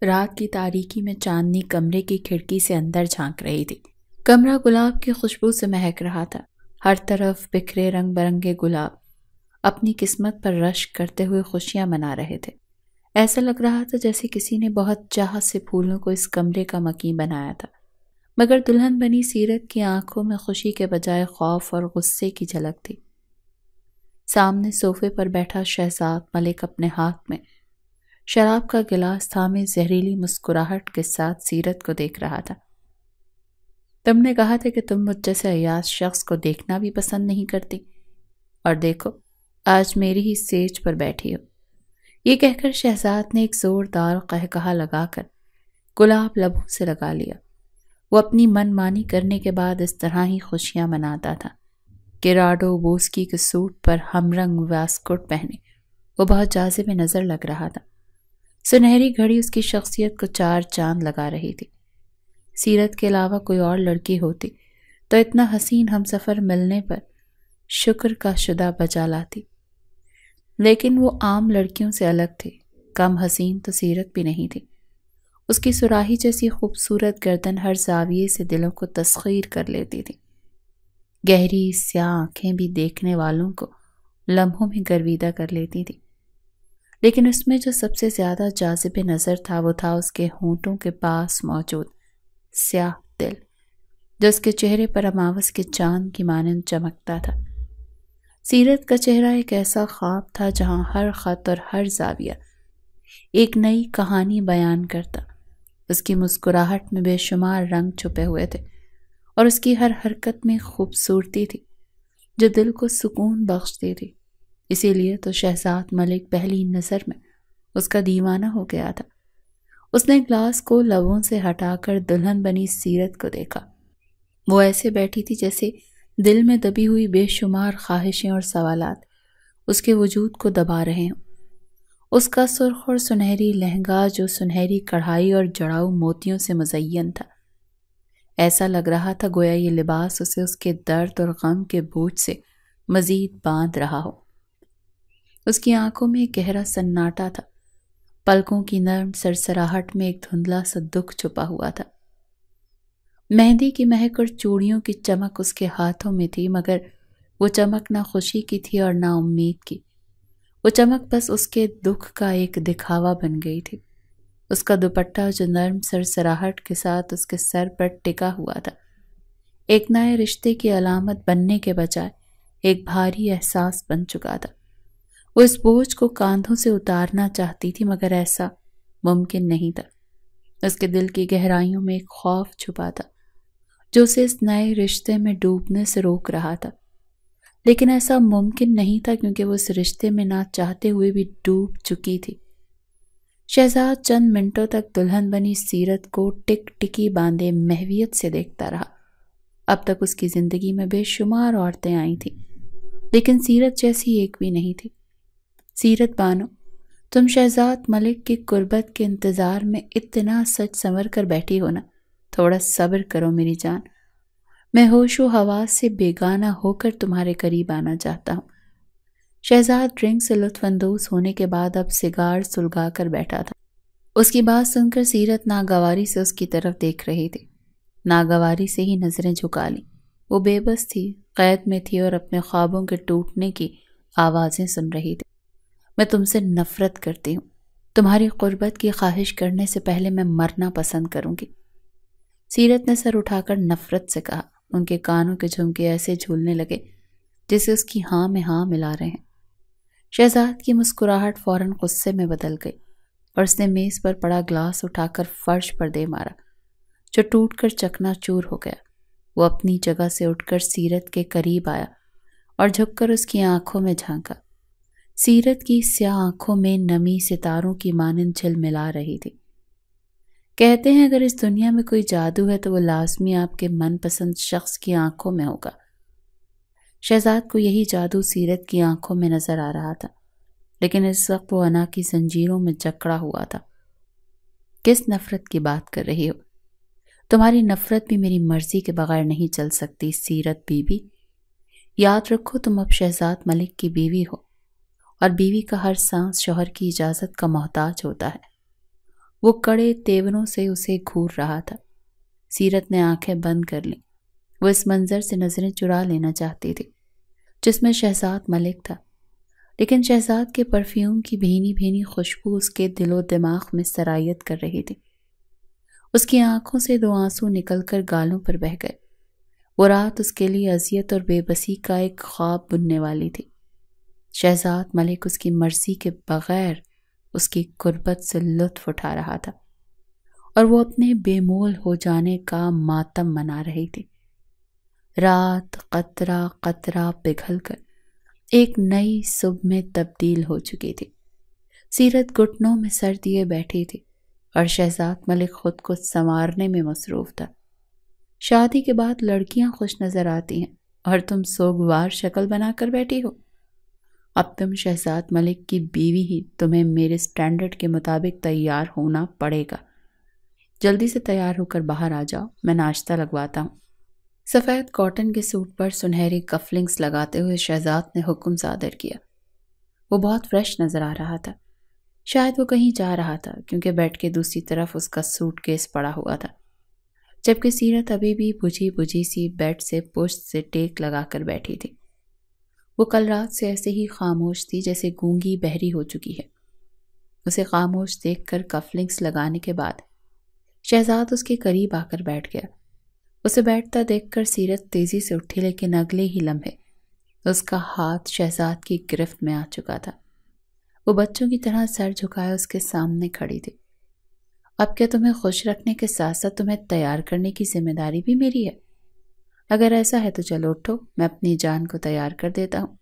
رات کی تاریکی میں چاندنی کمرے کی کھڑکی سے اندر جھانک رہی تھی۔ کمرہ گلاب کی خوشبو سے مہک رہا تھا۔ ہر طرف بکھرے رنگ برنگے گلاب اپنی قسمت پر رشک کرتے ہوئے خوشیاں منا رہے تھے۔ ایسا لگ رہا تھا جیسے کسی نے بہت چاہت سے پھولوں کو اس کمرے کا مکین بنایا تھا، مگر دلہن بنی سیرت کی آنکھوں میں خوشی کے بجائے خوف اور غصے کی جھلک تھی۔ سامنے صوفے پر بیٹھا شہزاد ملک اپنے ہاتھ میں شراب کا گلاس تھامے زہریلی مسکراہٹ کے ساتھ سیرت کو دیکھ رہا تھا۔ تم نے کہا تھا کہ تم مجھ جیسے عیاش شخص کو دیکھنا بھی پسند نہیں کرتی، اور دیکھو آج میری ہی سیج پر بیٹھی ہو۔ یہ کہہ کر شہزاد نے ایک زوردار قہقہا لگا کر گلاب لبوں سے لگا لیا۔ وہ اپنی من مانی کرنے کے بعد اس طرح ہی خوشیاں مناتا تھا کہ راڈو بوسکی کے سوٹ پر ہم رنگ واسکوٹ پہنے وہ بہت جاذب نظر لگ رہا تھا۔ سنہری گھڑی اس کی شخصیت کو چار چاند لگا رہی تھی۔ سیرت کے علاوہ کوئی اور لڑکی ہوتی تو اتنا حسین ہم سفر ملنے پر شکر کا شدہ بجا لاتی، لیکن وہ عام لڑکیوں سے الگ تھی۔ کم حسین تو سیرت بھی نہیں تھی۔ اس کی سراہی جیسی خوبصورت گردن ہر زاویے سے دلوں کو تسخیر کر لیتی تھی۔ گہری سیاہ آنکھیں بھی دیکھنے والوں کو لمحوں میں گرویدہ کر لیتی تھی، لیکن اس میں جو سب سے زیادہ جاذب نظر تھا وہ تھا اس کے ہونٹوں کے پاس موجود سیاہ دل، جو اس کے چہرے پر اماوس کے چاند کی مانند چمکتا تھا۔ سیرت کا چہرہ ایک ایسا خواب تھا جہاں ہر خط اور ہر زاویہ ایک نئی کہانی بیان کرتا۔ اس کی مسکراہٹ میں بے شمار رنگ چھپے ہوئے تھے اور اس کی ہر حرکت میں خوبصورتی تھی جو دل کو سکون بخشتی تھی۔ اسی لیے تو شہزاد ملک پہلی نظر میں اس کا دیوانہ ہو گیا تھا۔ اس نے گلاس کو لبوں سے ہٹا کر دلہن بنی سیرت کو دیکھا۔ وہ ایسے بیٹھی تھی جیسے دل میں دبی ہوئی بے شمار خواہشیں اور سوالات اس کے وجود کو دبا رہے ہوں۔ اس کا سرخ اور سنہری لہنگا جو سنہری کڑھائی اور جڑاؤ موتیوں سے مزین تھا، ایسا لگ رہا تھا گویا یہ لباس اسے اس کے درد اور غم کے بوجھ سے مزید باندھ رہا ہو۔ اس کی آنکھوں میں ایک گہرا سناٹا تھا، پلکوں کی نرم سرسراہٹ میں ایک دھندلا سا دکھ چھپا ہوا تھا۔ مہندی کی مہک اور چوڑیوں کی چمک اس کے ہاتھوں میں تھی، مگر وہ چمک نہ خوشی کی تھی اور نہ امید کی۔ وہ چمک بس اس کے دکھ کا ایک دکھاوا بن گئی تھی۔ اس کا دوپٹہ جو نرم سرسراہٹ کے ساتھ اس کے سر پر ٹکا ہوا تھا، ایک نئے رشتے کی علامت بننے کے بجائے ایک بھاری احساس بن چکا تھا۔ وہ اس بوجھ کو کاندھوں سے اتارنا چاہتی تھی، مگر ایسا ممکن نہیں تھا۔ اس کے دل کی گہرائیوں میں ایک خوف چھپا تھا جو اسے اس نئے رشتے میں ڈوبنے سے روک رہا تھا، لیکن ایسا ممکن نہیں تھا کیونکہ وہ اس رشتے میں نہ چاہتے ہوئے بھی ڈوب چکی تھی۔ شہزاد چند منٹوں تک دلہن بنی سیرت کو ٹک ٹکی باندھے محویت سے دیکھتا رہا۔ اب تک اس کی زندگی میں بے شمار عورتیں آئی تھیں، لیکن سیرت جیسی ایک بھی نہیں تھی۔ سیرت بانو، تم شہزاد ملک کی قربت کے انتظار میں اتنا سج سنور کر بیٹھی ہو نا، تھوڑا صبر کرو میری جان، میں ہوش و حواس سے بیگانہ ہو کر تمہارے قریب آنا چاہتا ہوں۔ شہزاد ڈرنک سے لطف اندوز ہونے کے بعد اب سگار سلگا کر بیٹھا تھا۔ اس کی بات سن کر سیرت ناگواری سے اس کی طرف دیکھ رہی تھی۔ ناگواری سے ہی نظریں جھکا لیں۔ وہ بے بس تھی، قید میں تھی اور اپنے خوابوں کے ٹوٹنے کی آوازیں سن رہی تھی۔ میں تم سے نفرت کرتی ہوں۔ تمہاری قربت کی خواہش کرنے سے پہلے میں مرنا پسند کروں گی۔ سیرت نے سر اٹھا کر نفرت سے کہا۔ ان کے کانوں کے جھمکے ایسے جھولنے لگے جیسے اس کی ہاں میں ہاں ملا رہے ہیں۔ شہزاد کی مسکراہٹ فوراً غصے میں بدل گئی اور اس نے میز پر پڑا گلاس اٹھا کر فرش پر دے مارا، جو ٹوٹ کر چکنا چور ہو گیا۔ وہ اپنی جگہ سے اٹھ کر سیرت کے قریب آیا اور جھک کر اس کی آنکھوں میں جھانکا۔ سیرت کی سیاہ آنکھوں میں نمی ستاروں کی مانند جھلملا رہی تھی۔ کہتے ہیں اگر اس دنیا میں کوئی جادو ہے تو وہ لازمی آپ کے من پسند شخص کی آنکھوں میں ہوگا۔ شہزاد کو یہی جادو سیرت کی آنکھوں میں نظر آ رہا تھا، لیکن اس وقت وہ انا کی زنجیروں میں جکڑا ہوا تھا۔ کس نفرت کی بات کر رہی ہو؟ تمہاری نفرت بھی میری مرضی کے بغیر نہیں چل سکتی سیرت بی بی۔ یاد رکھو تم اب شہزاد ملک کی بیوی ہو، اور بیوی کا ہر سانس شوہر کی اجازت کا محتاج ہوتا ہے۔ وہ کڑے تیوروں سے اسے گھور رہا تھا۔ سیرت نے آنکھیں بند کر لیں۔ وہ اس منظر سے نظریں چرا لینا چاہتی تھی جس میں شہزاد ملک تھا، لیکن شہزاد کے پرفیوم کی بھینی بھینی خوشبو اس کے دل و دماغ میں سرایت کر رہی تھی۔ اس کی آنکھوں سے 2 آنسو نکل کر گالوں پر بہہ گئے۔ وہ رات اس کے لیے اذیت اور بے بسی کا ایک خواب بننے والی تھی۔ شہزاد ملک اس کی مرضی کے بغیر اس کی قربت سے لطف اٹھا رہا تھا اور وہ اپنے بے مول ہو جانے کا ماتم منا رہی تھی۔ رات قطرہ قطرہ پگھل کر ایک نئی صبح میں تبدیل ہو چکی تھی۔ سیرت گھٹنوں میں سر دیے بیٹھی تھی اور شہزاد ملک خود کو سنوارنے میں مصروف تھا۔ شادی کے بعد لڑکیاں خوش نظر آتی ہیں اور تم سوگوار شکل بنا کر بیٹھی ہو۔ اب تم شہزاد ملک کی بیوی ہی، تمہیں میرے سٹینڈرڈ کے مطابق تیار ہونا پڑے گا۔ جلدی سے تیار ہو کر باہر آ جاؤ، میں ناشتہ لگواتا ہوں۔ سفید کاٹن کے سوٹ پر سنہری کفلنگز لگاتے ہوئے شہزاد نے حکم صادر کیا۔ وہ بہت فریش نظر آ رہا تھا۔ شاید وہ کہیں جا رہا تھا کیونکہ بیڈ کے دوسری طرف اس کا سوٹ کیس پڑا ہوا تھا، جبکہ سیرت ابھی بھی بجھی بجھی سی بیڈ سے پشت سے ٹیک لگا کر بیٹھی تھی۔ وہ کل رات سے ایسے ہی خاموش تھی جیسے گونگی بہری ہو چکی ہے۔ اسے خاموش دیکھ کر کفلنگز لگانے کے بعد شہزاد اس کے قریب آ کر بیٹھ گیا۔ اسے بیٹھتا دیکھ کر سیرت تیزی سے اٹھی، لیکن اگلے ہی لمحے اس کا ہاتھ شہزاد کی گرفت میں آ چکا تھا۔ وہ بچوں کی طرح سر جھکائے اس کے سامنے کھڑی تھی۔ اب کیا تمہیں خوش رکھنے کے ساتھ ساتھ تمہیں تیار کرنے کی ذمہ داری بھی میری ہے؟ اگر ایسا ہے تو چلو اٹھو، میں اپنی جان کو تیار کر دیتا ہوں۔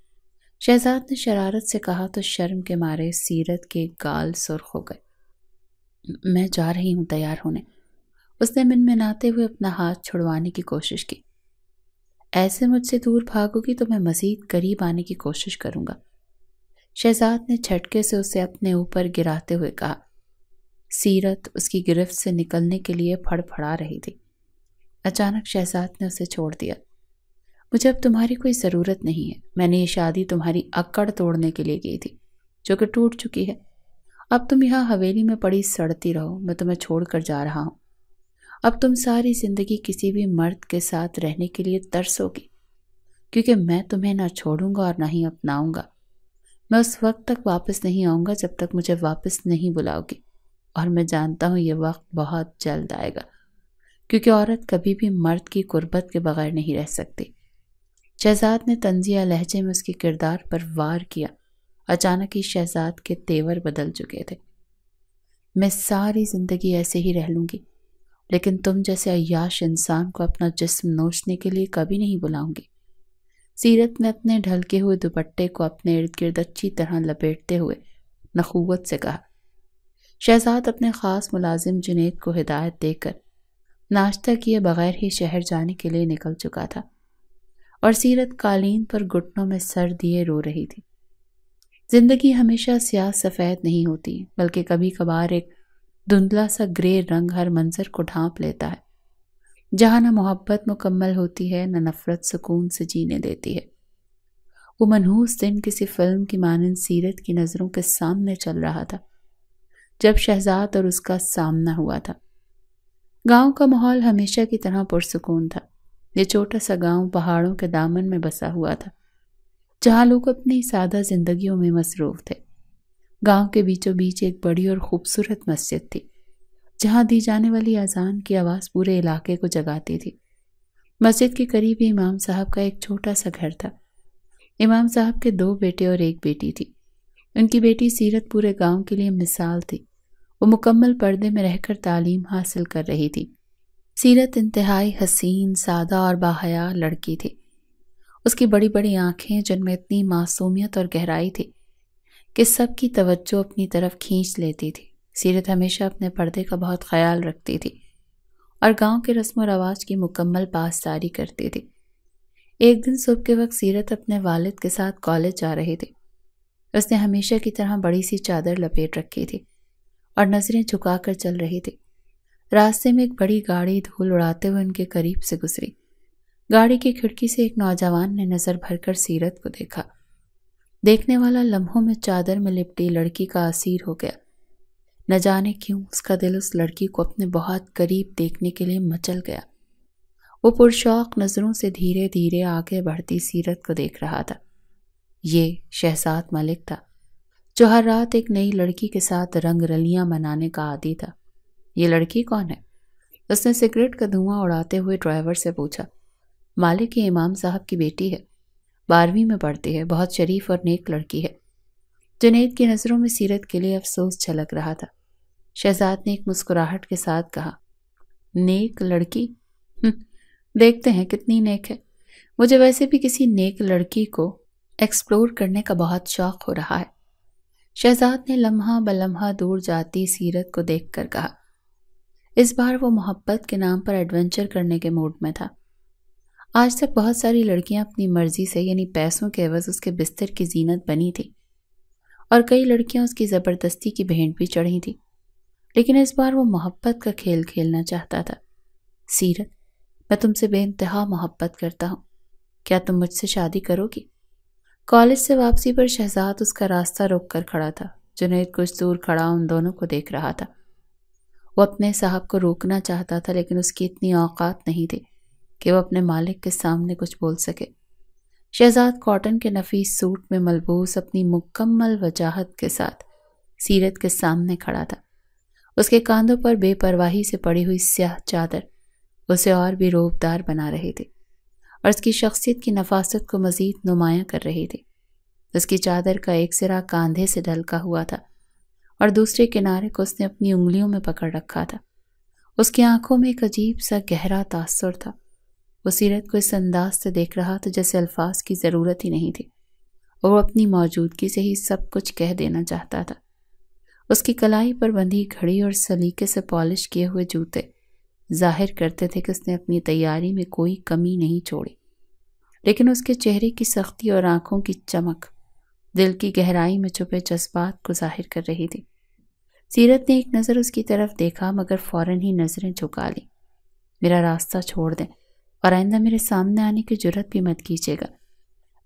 شہزاد نے شرارت سے کہا تو شرم کے مارے سیرت کے گال سرخ ہو گئے۔ میں جا رہی ہوں تیار ہونے۔ اس نے منمناتے ہوئے اپنا ہاتھ چھڑوانے کی کوشش کی۔ ایسے مجھ سے دور بھاگو گی تو میں مزید قریب آنے کی کوشش کروں گا۔ شہزاد نے جھٹکے سے اسے اپنے اوپر گراتے ہوئے کہا۔ سیرت اس کی گرفت سے نکلنے کے لیے پھڑ پھڑا رہی تھی۔ اچانک شہزاد نے اسے چھوڑ دیا۔ مجھے اب تمہاری کوئی ضرورت نہیں ہے۔ میں نے یہ شادی تمہاری اکڑ توڑنے کے لیے کی تھی جو کہ ٹوٹ چکی ہے۔ اب تم یہاں حویلی میں پڑی سڑتی رہو، میں تمہیں چھوڑ کر جا رہا ہوں۔ اب تم ساری زندگی کسی بھی مرد کے ساتھ رہنے کے لیے ترسو گی، کیونکہ میں تمہیں نہ چھوڑوں گا اور نہ ہی اپناؤں گا۔ میں اس وقت تک واپس نہیں آؤں گا جب تک مجھے واپس نہیں بلاؤ گی، اور میں جانتا ہوں یہ وقت بہت جلد آئے گا، کیونکہ عورت کبھی بھی مرد کی قربت کے بغیر نہیں رہ سکتی۔ شہزاد نے طنزیہ لہجے میں اس کے کردار پر وار کیا۔ اچانک ہی شہزاد کے تیور بدل چکے تھے۔ میں ساری زندگی ایسے ہی رہ لوں گی، لیکن تم جیسے عیاش انسان کو اپنا جسم نوچنے کے لیے کبھی نہیں بلاؤں گی۔ سیرت نے اپنے ڈھلکے ہوئے دوپٹے کو اپنے ارد گرد اچھی طرح لپیٹتے ہوئے نخوت سے کہا۔ شہزاد اپنے خاص ملازم جنید کو ہدایت دے کر ناشتہ کیے بغیر ہی شہر جانے کے لیے نکل چکا تھا، اور سیرت قالین پر گھٹنوں میں سر دیے رو رہی تھی۔ زندگی ہمیشہ سیاہ سفید نہیں ہوتی، بلکہ کبھی کبھار ایک دھندلا سا گرے رنگ ہر منظر کو ڈھانپ لیتا ہے، جہاں نہ محبت مکمل ہوتی ہے نہ نفرت سکون سے جینے دیتی ہے۔ وہ منحوس دن کسی فلم کی مانند سیرت کی نظروں کے سامنے چل رہا تھا جب شہزاد اور اس کا سامنا ہوا تھا۔ گاؤں کا ماحول ہمیشہ کی طرح پرسکون تھا۔ یہ چھوٹا سا گاؤں پہاڑوں کے دامن میں بسا ہوا تھا، جہاں لوگ اپنی سادہ زندگیوں میں مصروف تھے۔ گاؤں کے بیچوں بیچ ایک بڑی اور خوبصورت مسجد تھی، جہاں دی جانے والی اذان کی آواز پورے علاقے کو جگاتی تھی۔ مسجد کے قریب ہی امام صاحب کا ایک چھوٹا سا گھر تھا۔ امام صاحب کے 2 بیٹے اور 1 بیٹی تھی۔ ان کی بیٹی سیرت پورے گاؤں کے لیے مثال تھی۔ وہ مکمل پردے میں رہ کر تعلیم حاصل کر رہی تھی۔ سیرت انتہائی حسین، سادہ اور باحیا لڑکی تھی۔ اس کی بڑی بڑی آنکھیں جن میں اتنی معصومیت اور گہرائی تھی کہ سب کی توجہ اپنی طرف کھینچ لیتی تھی۔ سیرت ہمیشہ اپنے پردے کا بہت خیال رکھتی تھی اور گاؤں کے رسم و رواج کی مکمل پاسداری کرتی تھی۔ ایک دن صبح کے وقت سیرت اپنے والد کے ساتھ کالج جا رہی تھی۔ اس نے ہمیشہ کی طرح بڑی سی چادر لپیٹ رکھی تھی اور نظریں جھکا کر چل رہی تھی۔ راستے میں ایک بڑی گاڑی دھول اڑاتے ہوئے ان کے قریب سے گزری۔ گاڑی کی کھڑکی سے ایک نوجوان نے نظر بھر کر سیرت کو دیکھا۔ دیکھنے والا لمحوں میں چادر میں لپٹی لڑکی کا اسیر ہو گیا، نہ جانے کیوں اس کا دل اس لڑکی کو اپنے بہت قریب دیکھنے کے لیے مچل گیا۔ وہ پرشوق نظروں سے دھیرے دھیرے آگے بڑھتی سیرت کو دیکھ رہا تھا۔ یہ شہزاد ملک تھا جو ہر رات ایک نئی لڑکی کے ساتھ رنگ رلیاں منانے کا عادی تھا۔ یہ لڑکی کون ہے؟ اس نے سگریٹ کا دھواں اڑاتے ہوئے ڈرائیور سے پوچھا۔ مالک یہ امام صاحب کی بیٹی ہے، 12ویں میں پڑھتی ہے، بہت شریف اور نیک لڑکی ہے۔ جنید کی نظروں میں سیرت کے لیے افسوس جھلک رہا تھا۔ شہزاد نے ایک مسکراہٹ کے ساتھ کہا، نیک لڑکی؟ دیکھتے ہیں کتنی نیک ہے۔ مجھے ویسے بھی کسی نیک لڑکی کو ایکسپلور کرنے کا بہت شوق ہو رہا ہے۔ شہزاد نے لمحہ بلمحہ دور جاتی سیرت کو دیکھ کر کہا۔ اس بار وہ محبت کے نام پر ایڈونچر کرنے کے موڈ میں تھا۔ آج تک بہت ساری لڑکیاں اپنی مرضی سے یعنی پیسوں کے عوض اس کے بستر کی زینت بنی تھی، اور کئی لڑکیاں اس کی زبردستی کی بھینٹ بھی چڑھی تھی، لیکن اس بار وہ محبت کا کھیل کھیلنا چاہتا تھا۔ سیرت، میں تم سے بے انتہا محبت کرتا ہوں، کیا تم مجھ سے شادی کرو گی؟ کالج سے واپسی پر شہزاد اس کا راستہ روک کر کھڑا تھا۔ جنید کچھ دور کھڑا ان دونوں کو دیکھ رہا تھا۔ وہ اپنے صاحب کو روکنا چاہتا تھا، لیکن اس کی اتنی اوقات نہیں تھی کہ وہ اپنے مالک کے سامنے کچھ بول سکے۔ شہزاد کاٹن کے نفیس سوٹ میں ملبوس اپنی مکمل وجاہت کے ساتھ سیرت کے سامنے کھڑا تھا۔ اس کے کاندھوں پر بے پرواہی سے پڑی ہوئی سیاہ چادر اسے اور بھی روبدار بنا رہی تھی، اور اس کی شخصیت کی نفاست کو مزید نمایاں کر رہی تھی۔ اس کی چادر کا ایک سرا کاندھے سے ڈھلکا ہوا تھا اور دوسرے کنارے کو اس نے اپنی انگلیوں میں پکڑ رکھا تھا۔ اس کی آنکھوں میں ایک عجیب سا گہرا تاثر تھا۔ وہ سیرت کو اس انداز سے دیکھ رہا تھا جیسے الفاظ کی ضرورت ہی نہیں تھی، اور وہ اپنی موجودگی سے ہی سب کچھ کہہ دینا چاہتا تھا۔ اس کی کلائی پر بندھی گھڑی اور سلیقے سے پالش کیے ہوئے جوتے ظاہر کرتے تھے کہ اس نے اپنی تیاری میں کوئی کمی نہیں چھوڑی، لیکن اس کے چہرے کی سختی اور آنکھوں کی چمک دل کی گہرائی میں چھپے جذبات کو ظاہر کر رہی تھی۔ سیرت نے ایک نظر اس کی طرف دیکھا، مگر فوراً ہی نظریں جھکا لی۔ میرا راستہ چھوڑ دیں اور آئندہ میرے سامنے آنے کی جرات بھی مت کیجیے گا۔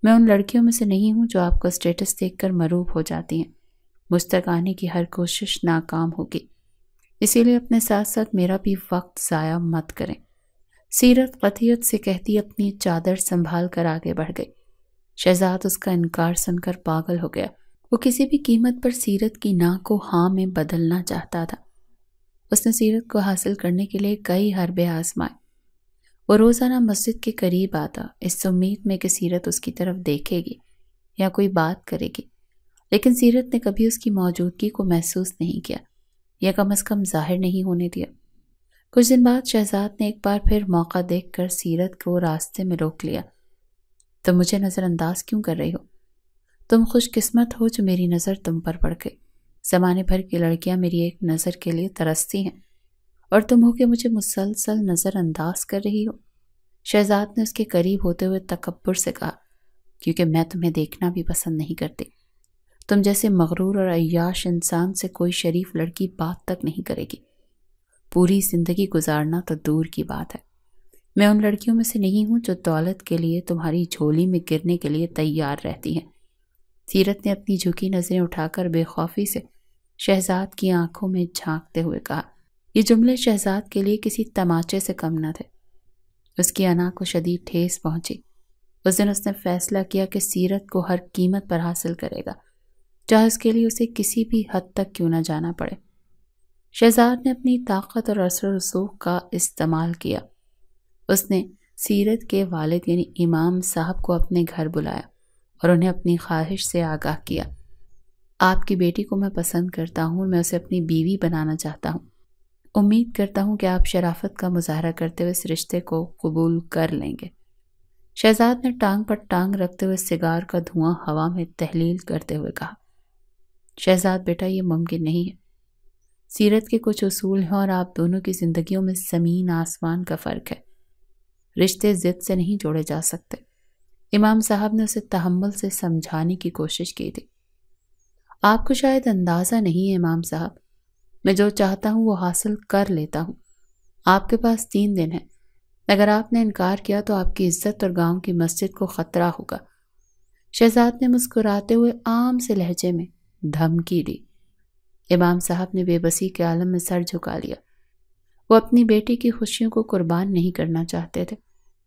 میں ان لڑکیوں میں سے نہیں ہوں جو آپ کا اسٹیٹس دیکھ کر مروب ہو جاتی ہیں۔ مجھ تک آنے کی ہر کوشش ناکام ہوگی، اسی لیے اپنے ساتھ ساتھ میرا بھی وقت ضائع مت کریں۔ سیرت قطعیت سے کہتی اپنی چادر سنبھال کر آگے بڑھ گئی۔ شہزاد اس کا انکار سن کر پاگل ہو گیا۔ وہ کسی بھی قیمت پر سیرت کی نا کو ہاں میں بدلنا چاہتا تھا۔ اس نے سیرت کو حاصل کرنے کے لیے کئی حربے آزمائے۔ وہ روزانہ مسجد کے قریب آتا، اس امید میں کہ سیرت اس کی طرف دیکھے گی یا کوئی بات کرے گی، لیکن سیرت نے کبھی اس کی موجودگی کو محسوس نہیں کیا یا کم از کم ظاہر نہیں ہونے دیا۔ کچھ دن بعد شہزاد نے ایک بار پھر موقع دیکھ کر سیرت کو راستے میں روک لیا۔ تم مجھے نظر انداز کیوں کر رہی ہو؟ تم خوش قسمت ہو جو میری نظر تم پر پڑ گئی۔ زمانے بھر کی لڑکیاں میری ایک نظر کے لیے ترستی ہیں، اور تم ہو کہ مجھے مسلسل نظر انداز کر رہی ہو۔ شہزاد نے اس کے قریب ہوتے ہوئے تکبر سے کہا، کیونکہ میں تمہیں دیکھنا بھی پسند نہیں کرتی۔ تم جیسے مغرور اور عیاش انسان سے کوئی شریف لڑکی بات تک نہیں کرے گی۔ پوری زندگی گزارنا تو دور کی بات ہے۔ میں ان لڑکیوں میں سے نہیں ہوں جو دولت کے لیے تمہاری جھولی میں گرنے کے لیے تیار رہتی ہیں۔ سیرت نے اپنی جھکی نظریں اٹھا کر بے خوفی سے شہزاد کی آنکھوں میں جھانکتے ہوئے کہا۔ یہ جملے شہزاد کے لیے کسی تماچے سے کم نہ تھے۔ اس کی انا کو شدید ٹھیس پہنچی۔ اس دن اس نے فیصلہ کیا کہ سیرت کو ہر قیمت پر حاصل کرے گا، چاہے اس کے لیے اسے کسی بھی حد تک کیوں نہ جانا پڑے۔ شہزاد نے اپنی طاقت اور اثر و رسوخ کا استعمال کیا۔ اس نے سیرت کے والد یعنی امام صاحب کو اپنے گھر بلایا اور انہیں اپنی خواہش سے آگاہ کیا۔ آپ کی بیٹی کو میں پسند کرتا ہوں اور میں اسے اپنی بیوی بنانا چاہتا ہوں۔ امید کرتا ہوں کہ آپ شرافت کا مظاہرہ کرتے ہوئے اس رشتے کو قبول کر لیں گے۔ شہزاد نے ٹانگ پر ٹانگ رکھتے ہوئے سگار کا دھواں ہوا میں تحلیل کرتے ہوئے کہا، شہزاد بیٹا، یہ ممکن نہیں ہے۔ سیرت کے کچھ اصول ہیں اور آپ دونوں کی زندگیوں میں زمین آسمان کا فرق ہے۔ رشتے ضد سے نہیں جوڑے جا سکتے۔ امام صاحب نے اسے تحمل سے سمجھانے کی کوشش کی تھی۔ آپ کو شاید اندازہ نہیں ہے امام صاحب، میں جو چاہتا ہوں وہ حاصل کر لیتا ہوں۔ آپ کے پاس 3 دن ہیں۔ اگر آپ نے انکار کیا تو آپ کی عزت اور گاؤں کی مسجد کو خطرہ ہوگا۔ شہزاد نے مسکراتے ہوئے عام سے لہجے میں دھمکی دی۔ امام صاحب نے بے بسی کے عالم میں سر جھکا لیا۔ وہ اپنی بیٹی کی خوشیوں کو قربان نہیں کرنا چاہتے تھے،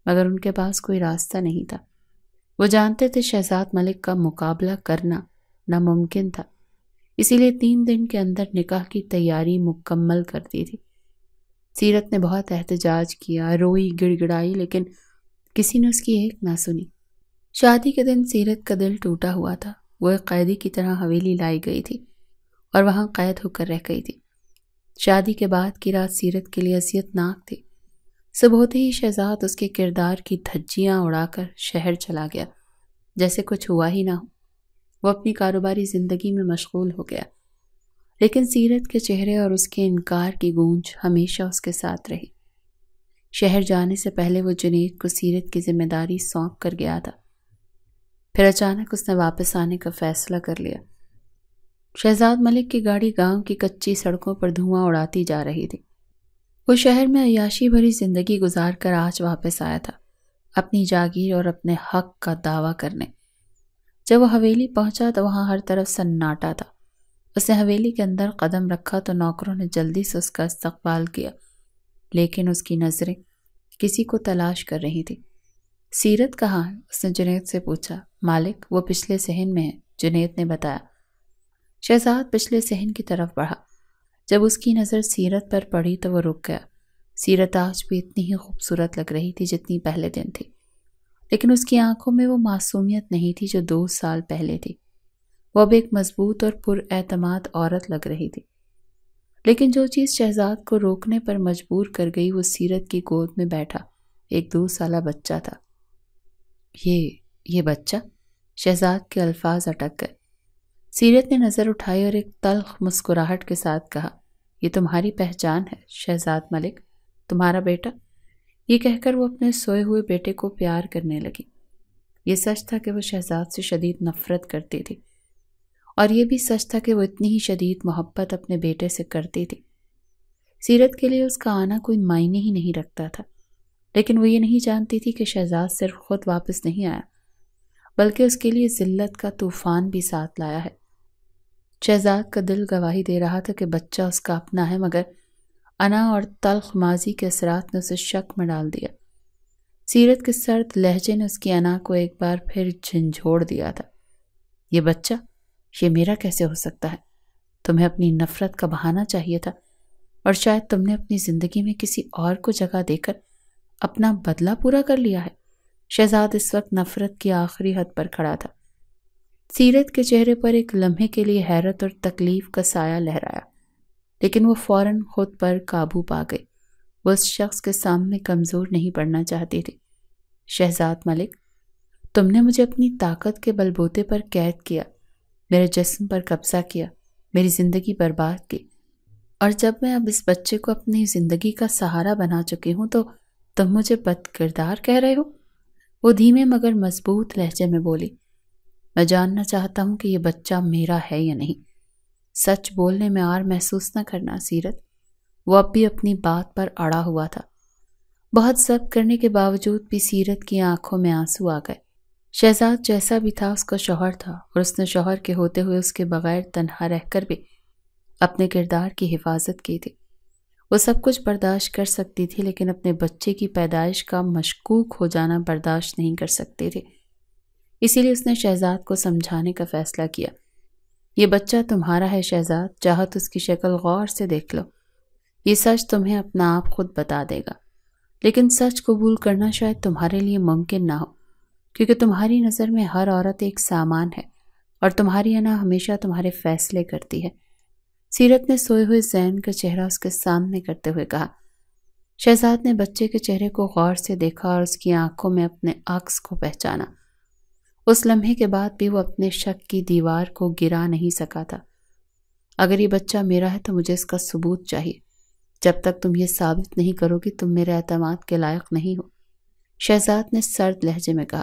مگر ان کے پاس کوئی راستہ نہیں تھا۔ وہ جانتے تھے شہزاد ملک کا مقابلہ کرنا ناممکن تھا، اسی لیے 3 دن کے اندر نکاح کی تیاری مکمل کر دی تھی۔ سیرت نے بہت احتجاج کیا، روئی، گڑ گڑائی، لیکن کسی نے اس کی ایک نہ سنی۔ شادی کے دن سیرت کا دل ٹوٹا ہوا تھا۔ وہ ایک قیدی کی طرح حویلی لائی گئی تھی اور وہاں قید ہو کر رہ گئی تھی۔ شادی کے بعد کی رات سیرت کے لیے اذیت ناک تھی۔ صبح ہوتے ہی شہزاد اس کے کردار کی دھجیاں اڑا کر شہر چلا گیا، جیسے کچھ ہوا ہی نہ ہو۔ وہ اپنی کاروباری زندگی میں مشغول ہو گیا، لیکن سیرت کے چہرے اور اس کے انکار کی گونج ہمیشہ اس کے ساتھ رہی۔ شہر جانے سے پہلے وہ جنید کو سیرت کی ذمہ داری سونپ کر گیا تھا، پھر اچانک اس نے واپس آنے کا فیصلہ کر لیا۔ شہزاد ملک کی گاڑی گاؤں کی کچی سڑکوں پر دھواں اڑاتی جا رہی تھی۔ وہ شہر میں عیاشی بھری زندگی گزار کر آج واپس آیا تھا، اپنی جاگیر اور اپنے حق کا دعویٰ کرنے۔ جب وہ حویلی پہنچا تو وہاں ہر طرف سناٹا تھا۔ اس نے حویلی کے اندر قدم رکھا تو نوکروں نے جلدی سے اس کا استقبال کیا، لیکن اس کی نظریں کسی کو تلاش کر رہی تھی۔ سیرت کہاں ہے؟ اس نے جنید سے پوچھا۔ مالک، وہ پچھلے صحن میں ہے، جنید نے بتایا۔ شہزاد پچھلے صحن کی طرف بڑھا۔ جب اس کی نظر سیرت پر پڑی تو وہ رک گیا۔ سیرت آج بھی اتنی ہی خوبصورت لگ رہی تھی جتنی پہلے دن تھی، لیکن اس کی آنکھوں میں وہ معصومیت نہیں تھی جو 2 سال پہلے تھی۔ وہ اب ایک مضبوط اور پر اعتماد عورت لگ رہی تھی، لیکن جو چیز شہزاد کو روکنے پر مجبور کر گئی وہ سیرت کی گود میں بیٹھا ایک 2 سالہ بچہ تھا۔ یہ بچہ؟ شہزاد کے الفاظ اٹک گئے۔ سیرت نے نظر اٹھائی اور ایک تلخ مسکراہٹ کے ساتھ کہا، یہ تمہاری پہچان ہے شہزاد ملک، تمہارا بیٹا۔ یہ کہہ کر وہ اپنے سوئے ہوئے بیٹے کو پیار کرنے لگی۔ یہ سچ تھا کہ وہ شہزاد سے شدید نفرت کرتی تھی، اور یہ بھی سچ تھا کہ وہ اتنی ہی شدید محبت اپنے بیٹے سے کرتی تھی۔ سیرت کے لیے اس کا آنا کوئی معنی ہی نہیں رکھتا تھا، لیکن وہ یہ نہیں جانتی تھی کہ شہزاد صرف خود واپس نہیں آیا، بلکہ اس کے لیے ذلت کا طوفان بھی ساتھ لایا ہے۔ شہزاد کا دل گواہی دے رہا تھا کہ بچہ اس کا اپنا ہے، مگر انا اور تلخ ماضی کے اثرات نے اسے شک میں ڈال دیا۔ سیرت کے سرد لہجے نے اس کی انا کو ایک بار پھر جھنجھوڑ دیا تھا۔ یہ بچہ، یہ میرا کیسے ہو سکتا ہے؟ تمہیں اپنی نفرت کا بہانا چاہیے تھا، اور شاید تم نے اپنی زندگی میں کسی اور کو جگہ دے کر اپنا بدلہ پورا کر لیا ہے۔ شہزاد اس وقت نفرت کی آخری حد پر کھڑا تھا۔ سیرت کے چہرے پر ایک لمحے کے لیے حیرت اور تکلیف کا سایہ لہرایا، لیکن وہ فوراً خود پر قابو پا گئی۔ وہ اس شخص کے سامنے کمزور نہیں پڑنا چاہتی تھی۔ شہزاد ملک، تم نے مجھے اپنی طاقت کے بلبوتے پر قید کیا، میرے جسم پر قبضہ کیا، میری زندگی برباد کی، اور جب میں اب اس بچے کو اپنی زندگی کا سہارا بنا چکی ہوں تو تم مجھے بد کردار کہہ رہے ہو؟ وہ دھیمے مگر مضبوط لہجے میں بولی۔ میں جاننا چاہتا ہوں کہ یہ بچہ میرا ہے یا نہیں۔ سچ بولنے میں عار محسوس نہ کرنا سیرت۔ وہ اب بھی اپنی بات پر اڑا ہوا تھا۔ بہت ضبط کرنے کے باوجود بھی سیرت کی آنکھوں میں آنسو آ گئے۔ شہزاد جیسا بھی تھا اس کا شوہر تھا، اور اس نے شوہر کے ہوتے ہوئے اس کے بغیر تنہا رہ کر بھی اپنے کردار کی حفاظت کی تھی۔ وہ سب کچھ برداشت کر سکتی تھی، لیکن اپنے بچے کی پیدائش کا مشکوک ہو جانا برداشت نہیں کر سکتی تھی۔ اسی لیے اس نے شہزاد کو سمجھانے کا فیصلہ کیا۔ یہ بچہ تمہارا ہے شہزاد، چاہو تو اس کی شکل غور سے دیکھ لو۔ یہ سچ تمہیں اپنا آپ خود بتا دے گا، لیکن سچ قبول کرنا شاید تمہارے لیے ممکن نہ ہو، کیونکہ تمہاری نظر میں ہر عورت ایک سامان ہے، اور تمہاری انا ہمیشہ تمہارے فیصلے کرتی ہے۔ سیرت نے سوئے ہوئے زین کا چہرہ اس کے سامنے کرتے ہوئے کہا۔ شہزاد نے بچے کے چہرے کو غور سے دیکھا اور اس کی آنکھوں میں اپنے عکس کو پہچانا۔ اس لمحے کے بعد بھی وہ اپنے شک کی دیوار کو گرا نہیں سکا تھا۔ اگر یہ بچہ میرا ہے تو مجھے اس کا ثبوت چاہیے۔ جب تک تم یہ ثابت نہیں کرو گی تم میرے اعتماد کے لائق نہیں ہو، شہزاد نے سرد لہجے میں کہا۔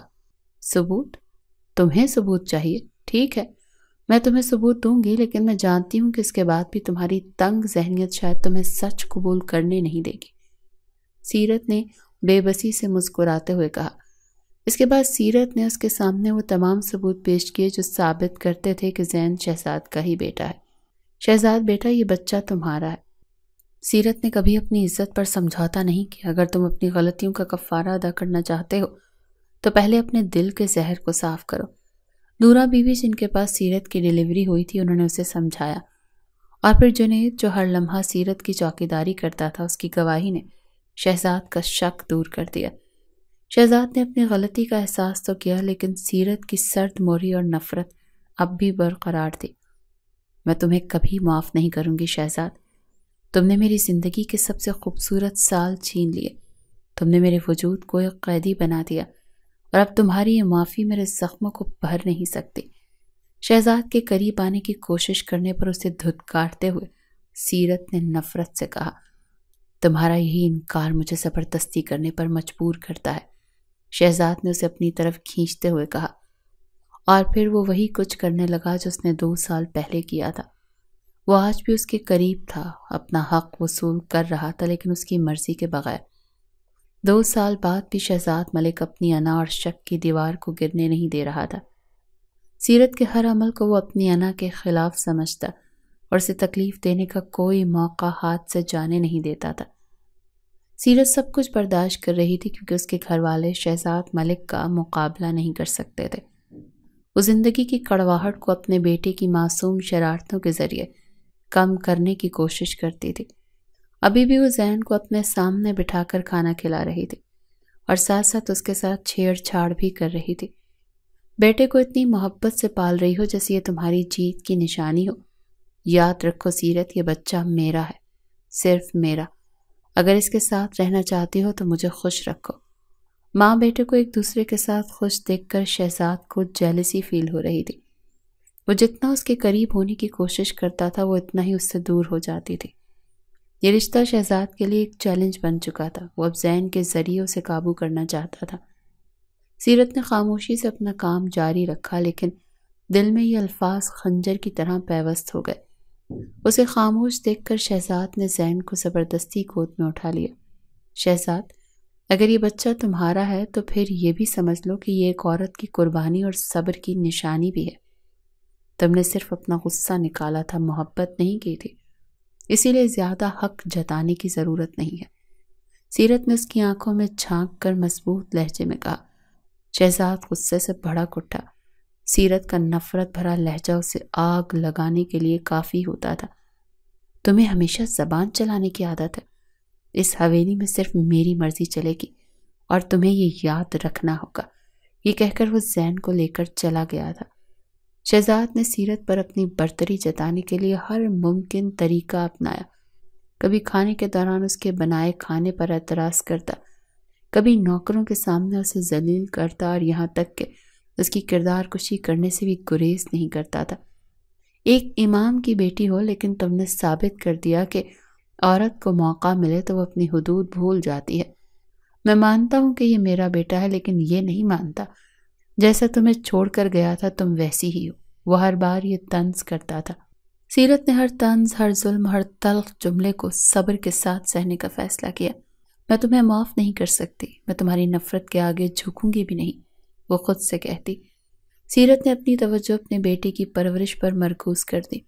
ثبوت؟ تمہیں ثبوت چاہیے؟ ٹھیک ہے، میں تمہیں ثبوت دوں گی، لیکن میں جانتی ہوں کہ اس کے بعد بھی تمہاری تنگ ذہنیت شاید تمہیں سچ قبول کرنے نہیں دے گی۔ سیرت نے بے بسی سے مسکراتے ہوئے کہا۔ اس کے بعد سیرت نے اس کے سامنے وہ تمام ثبوت پیش کیے جو ثابت کرتے تھے کہ زین شہزاد کا ہی بیٹا ہے۔ شہزاد بیٹا، یہ بچہ تمہارا ہے۔ سیرت نے کبھی اپنی عزت پر سمجھوتا نہیں کیا۔ اگر تم اپنی غلطیوں کا کفارہ ادا کرنا چاہتے ہو تو پہلے اپنے دل کے زہر کو صاف کرو۔ نورا بیوی جن کے پاس سیرت کی ڈیلیوری ہوئی تھی، انہوں نے اسے سمجھایا، اور پھر جنید جو ہر لمحہ سیرت کی چوکیداری کرتا تھا، اس کی گواہی نے شہزاد کا شک دور کر دیا۔ شہزاد نے اپنی غلطی کا احساس تو کیا، لیکن سیرت کی سرد موری اور نفرت اب بھی برقرار تھی۔ میں تمہیں کبھی معاف نہیں کروں گی شہزاد۔ تم نے میری زندگی کے سب سے خوبصورت سال چھین لیے۔ تم نے میرے وجود کو ایک قیدی بنا دیا، اور اب تمہاری یہ معافی میرے زخموں کو بھر نہیں سکتی۔ شہزاد کے قریب آنے کی کوشش کرنے پر اسے دھتکارتے ہوئے سیرت نے نفرت سے کہا، تمہارا یہی انکار مجھے زبردستی کرنے پر مجبور کرتا ہے۔ شہزاد نے اسے اپنی طرف کھینچتے ہوئے کہا، اور پھر وہ وہی کچھ کرنے لگا جو اس نے 2 سال پہلے کیا تھا۔ وہ آج بھی اس کے قریب تھا، اپنا حق وصول کر رہا تھا، لیکن اس کی مرضی کے بغیر۔ 2 سال بعد بھی شہزاد ملک اپنی انا اور شک کی دیوار کو گرنے نہیں دے رہا تھا۔ سیرت کے ہر عمل کو وہ اپنی انا کے خلاف سمجھتا اور اسے تکلیف دینے کا کوئی موقع ہاتھ سے جانے نہیں دیتا تھا۔ سیرت سب کچھ برداشت کر رہی تھی کیونکہ اس کے گھر والے شہزاد ملک کا مقابلہ نہیں کر سکتے تھے۔ وہ زندگی کی کڑواہٹ کو اپنے بیٹے کی معصوم شرارتوں کے ذریعے کم کرنے کی کوشش کرتی تھی۔ ابھی بھی وہ زین کو اپنے سامنے بٹھا کر کھانا کھلا رہی تھی اور ساتھ ساتھ اس کے ساتھ چھیڑ چھاڑ بھی کر رہی تھی۔ بیٹے کو اتنی محبت سے پال رہی ہو جیسے یہ تمہاری جیت کی نشانی ہو۔ یاد رکھو سیرت، یہ بچہ میرا ہے، صرف میرا۔ اگر اس کے ساتھ رہنا چاہتی ہو تو مجھے خوش رکھو۔ ماں بیٹے کو ایک دوسرے کے ساتھ خوش دیکھ کر شہزاد کو جیلسی فیل ہو رہی تھی۔ وہ جتنا اس کے قریب ہونے کی کوشش کرتا تھا، وہ اتنا ہی اس سے دور ہو جاتی تھی۔ یہ رشتہ شہزاد کے لیے ایک چیلنج بن چکا تھا۔ وہ اب زین کے ذریعے اسے قابو کرنا چاہتا تھا۔ سیرت نے خاموشی سے اپنا کام جاری رکھا، لیکن دل میں یہ الفاظ خنجر کی طرح پیوست ہو گئے۔ اسے خاموش دیکھ کر شہزاد نے زین کو زبردستی گود میں اٹھا لیا۔ شہزاد، اگر یہ بچہ تمہارا ہے تو پھر یہ بھی سمجھ لو کہ یہ ایک عورت کی قربانی اور صبر کی نشانی بھی ہے۔ تم نے صرف اپنا غصہ نکالا تھا، محبت نہیں کی تھی، اسی لیے زیادہ حق جتانے کی ضرورت نہیں ہے۔ سیرت نے اس کی آنکھوں میں جھانک کر مضبوط لہجے میں کہا۔ شہزاد غصے سے بھڑک اٹھا۔ سیرت کا نفرت بھرا لہجہ اسے آگ لگانے کے لیے کافی ہوتا تھا۔ تمہیں ہمیشہ زبان چلانے کی عادت ہے۔ اس حویلی میں صرف میری مرضی چلے گی اور تمہیں یہ یاد رکھنا ہوگا۔ یہ کہہ کر وہ زین کو لے کر چلا گیا تھا۔ شہزاد نے سیرت پر اپنی برتری جتانے کے لیے ہر ممکن طریقہ اپنایا۔ کبھی کھانے کے دوران اس کے بنائے کھانے پر اعتراض کرتا، کبھی نوکروں کے سامنے اسے ذلیل کرتا، اور یہاں تک کہ اس کی کردار کشی کرنے سے بھی گریز نہیں کرتا تھا۔ ایک امام کی بیٹی ہو، لیکن تم نے ثابت کر دیا کہ عورت کو موقع ملے تو وہ اپنی حدود بھول جاتی ہے۔ میں مانتا ہوں کہ یہ میرا بیٹا ہے، لیکن یہ نہیں مانتا جیسا تمہیں چھوڑ کر گیا تھا تم ویسی ہی ہو۔ وہ ہر بار یہ طنز کرتا تھا۔ سیرت نے ہر طنز، ہر ظلم، ہر تلخ جملے کو صبر کے ساتھ سہنے کا فیصلہ کیا۔ میں تمہیں معاف نہیں کر سکتی، میں تمہاری نفرت کے آگے جھکوں گی بھی نہیں، وہ خود سے کہتی۔ سیرت نے اپنی توجہ اپنے بیٹے کی پرورش پر مرکوز کر دی۔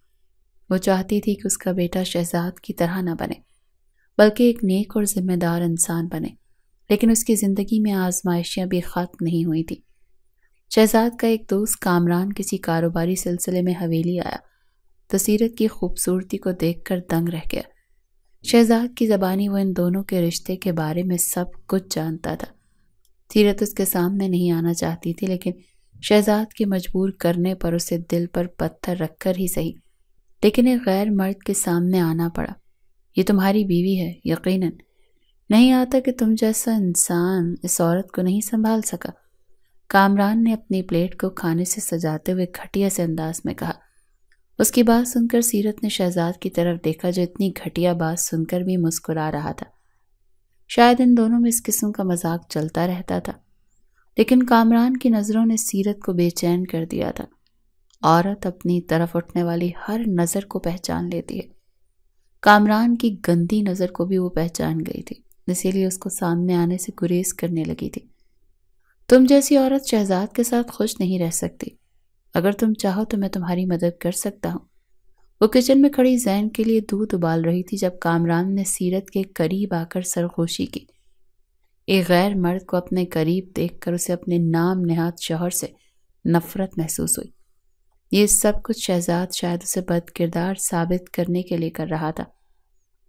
وہ چاہتی تھی کہ اس کا بیٹا شہزاد کی طرح نہ بنے، بلکہ ایک نیک اور ذمہ دار انسان بنے، لیکن اس کی زندگی میں آزمائشیاں بھی ختم نہیں ہوئی تھی۔ شہزاد کا ایک دوست کامران کسی کاروباری سلسلے میں حویلی آیا تو سیرت کی خوبصورتی کو دیکھ کر دنگ رہ گیا۔ شہزاد کی زبانی وہ ان دونوں کے رشتے کے بارے میں سب کچھ جانتا تھا۔ سیرت اس کے سامنے نہیں آنا چاہتی تھی، لیکن شہزاد کے مجبور کرنے پر اسے دل پر پتھر رکھ کر ہی صحیح، لیکن ایک غیر مرد کے سامنے آنا پڑا۔ یہ تمہاری بیوی ہے، یقیناً نہیں آتا کہ تم جیسا انسان اس عورت کو نہیں سنبھال سکا۔ کامران نے اپنی پلیٹ کو کھانے سے سجاتے ہوئے گھٹیا سے انداز میں کہا۔ اس کی بات سن کر سیرت نے شہزاد کی طرف دیکھا، جو اتنی گھٹیا بات سن کر بھی مسکرا رہا تھا۔ شاید ان دونوں میں اس قسم کا مذاق چلتا رہتا تھا، لیکن کامران کی نظروں نے سیرت کو بے چین کر دیا تھا۔ عورت اپنی طرف اٹھنے والی ہر نظر کو پہچان لیتی ہے۔ کامران کی گندی نظر کو بھی وہ پہچان گئی تھی، اسی لیے اس کو سامنے آنے سے گریز کرنے لگی تھی۔ تم جیسی عورت شہزاد کے ساتھ خوش نہیں رہ سکتی۔ اگر تم چاہو تو میں تمہاری مدد کر سکتا ہوں۔ وہ کچن میں کھڑی زین کے لیے دودھ ابال رہی تھی جب کامران نے سیرت کے قریب آ کر سرخوشی کی۔ ایک غیر مرد کو اپنے قریب دیکھ کر اسے اپنے نام نہاد شوہر سے نفرت محسوس ہوئی۔ یہ سب کچھ شہزاد شاید اسے بد کردار ثابت کرنے کے لیے کر رہا تھا۔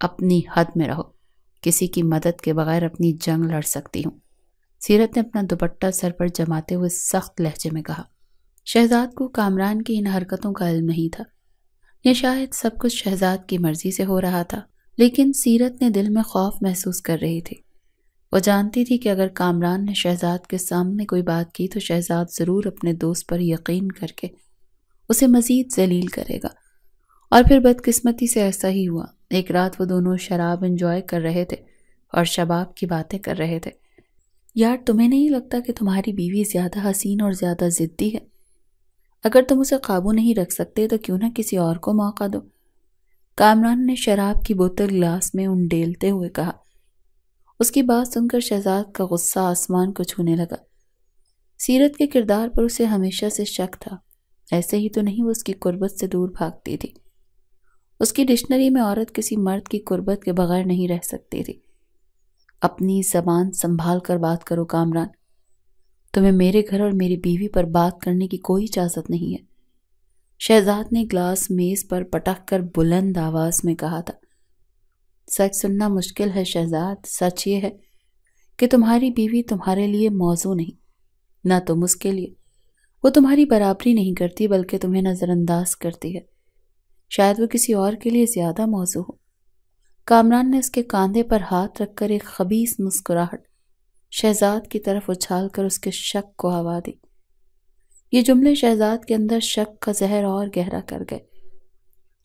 اپنی حد میں رہو، کسی کی مدد کے بغیر اپنی جنگ لڑ سکتی ہوں، سیرت نے اپنا دوپٹہ سر پر جماتے ہوئے سخت لہجے میں کہا۔ شہزاد کو کامران کی ان حرکتوں کا علم نہیں تھا، یہ شاید سب کچھ شہزاد کی مرضی سے ہو رہا تھا، لیکن سیرت نے دل میں خوف محسوس کر رہی تھی۔ وہ جانتی تھی کہ اگر کامران نے شہزاد کے سامنے کوئی بات کی تو شہزاد ضرور اپنے دوست پر یقین کر کے اسے مزید ذلیل کرے گا، اور پھر بدقسمتی سے ایسا ہی ہوا۔ ایک رات وہ دونوں شراب انجوائے کر رہے تھے اور شباب کی باتیں کر رہے تھے۔ یار تمہیں نہیں لگتا کہ تمہاری بیوی زیادہ حسین اور زیادہ ضدی ہے؟ اگر تم اسے قابو نہیں رکھ سکتے تو کیوں نہ کسی اور کو موقع دو؟ کامران نے شراب کی بوتل گلاس میں انڈیلتے ہوئے کہا۔ اس کی بات سن کر شہزاد کا غصہ آسمان کو چھونے لگا۔ سیرت کے کردار پر اسے ہمیشہ سے شک تھا، ایسے ہی تو نہیں وہ اس کی قربت سے دور بھاگتی تھی۔ اس کی ڈکشنری میں عورت کسی مرد کی قربت کے بغیر نہیں رہ سکتی تھی۔ اپنی زبان سنبھال کر بات کرو کامران، تمہیں میرے گھر اور میری بیوی پر بات کرنے کی کوئی اجازت نہیں ہے، شہزاد نے گلاس میز پر پٹک کر بلند آواز میں کہا تھا۔ سچ سننا مشکل ہے شہزاد، سچ یہ ہے کہ تمہاری بیوی تمہارے لیے موضوع نہیں، نہ تم اس کے لیے۔ وہ تمہاری برابری نہیں کرتی بلکہ تمہیں نظر انداز کرتی ہے، شاید وہ کسی اور کے لیے زیادہ موضوع ہو۔ کامران نے اس کے کاندھے پر ہاتھ رکھ کر ایک خبیث مسکراہٹ شہزاد کی طرف اچھال کر اس کے شک کو ہوا دی۔ یہ جملے شہزاد کے اندر شک کا زہر اور گہرا کر گئے۔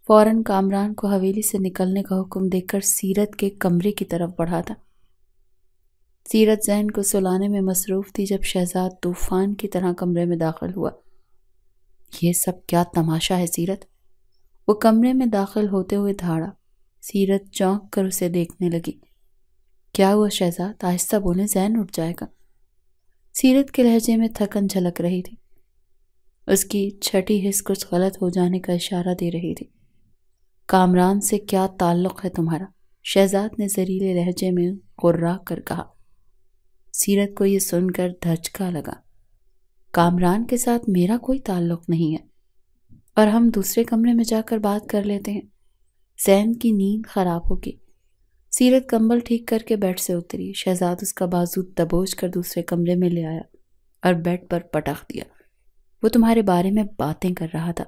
فوراً کامران کو حویلی سے نکلنے کا حکم دے کر سیرت کے کمرے کی طرف بڑھا تھا۔ سیرت زین کو سلانے میں مصروف تھی جب شہزاد طوفان کی طرح کمرے میں داخل ہوا۔ یہ سب کیا تماشا ہے سیرت؟ وہ کمرے میں داخل ہوتے ہوئے دھاڑا۔ سیرت چونک کر اسے دیکھنے لگی۔ کیا ہوا شہزاد؟ آہستہ بولیں، زین اٹھ جائے گا۔ سیرت کے لہجے میں تھکن جھلک رہی تھی، اس کی چھٹی حس کچھ غلط ہو جانے کا اشارہ دے رہی تھی۔ کامران سے کیا تعلق ہے تمہارا؟ شہزاد نے زہریلے لہجے میں غرا کر کہا۔ سیرت کو یہ سن کر دھچکا لگا۔ کامران کے ساتھ میرا کوئی تعلق نہیں ہے، اور ہم دوسرے کمرے میں جا کر بات کر لیتے ہیں، زین کی نیند خراب ہوگی۔ سیرت کمبل ٹھیک کر کے بیڈ سے اتری۔ شہزاد اس کا بازو دبوچ کر دوسرے کمرے میں لے آیا اور بیڈ پر پٹخ دیا۔ وہ تمہارے بارے میں باتیں کر رہا تھا،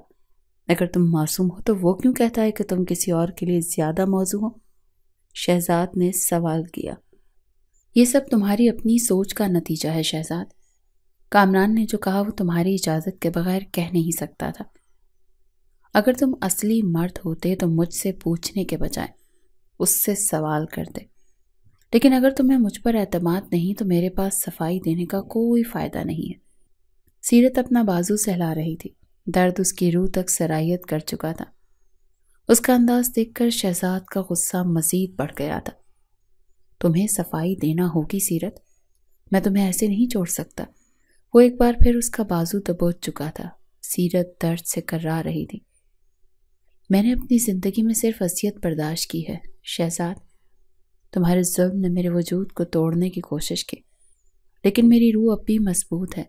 اگر تم معصوم ہو تو وہ کیوں کہتا ہے کہ تم کسی اور کے لیے زیادہ موزوں ہو؟ شہزاد نے سوال کیا۔ یہ سب تمہاری اپنی سوچ کا نتیجہ ہے شہزاد، کامران نے جو کہا وہ تمہاری اجازت کے بغیر کہہ نہیں سکتا تھا۔ اگر تم اصلی مرد ہوتے تو مجھ سے پوچھنے کے بجائے اس سے سوال کرتے، لیکن اگر تمہیں مجھ پر اعتماد نہیں تو میرے پاس صفائی دینے کا کوئی فائدہ نہیں ہے۔ سیرت اپنا بازو سہلا رہی تھی، درد اس کی روح تک سرایت کر چکا تھا۔ اس کا انداز دیکھ کر شہزاد کا غصہ مزید بڑھ گیا تھا۔ تمہیں صفائی دینا ہوگی سیرت، میں تمہیں ایسے نہیں چھوڑ سکتا۔ وہ ایک بار پھر اس کا بازو دبوچ چکا تھا۔ سیرت درد سے کرا رہی تھی۔ میں نے اپنی زندگی میں صرف اذیت برداشت کی ہے شہزاد، تمہارے ظلم نے میرے وجود کو توڑنے کی کوشش کی، لیکن میری روح اب بھی مضبوط ہے۔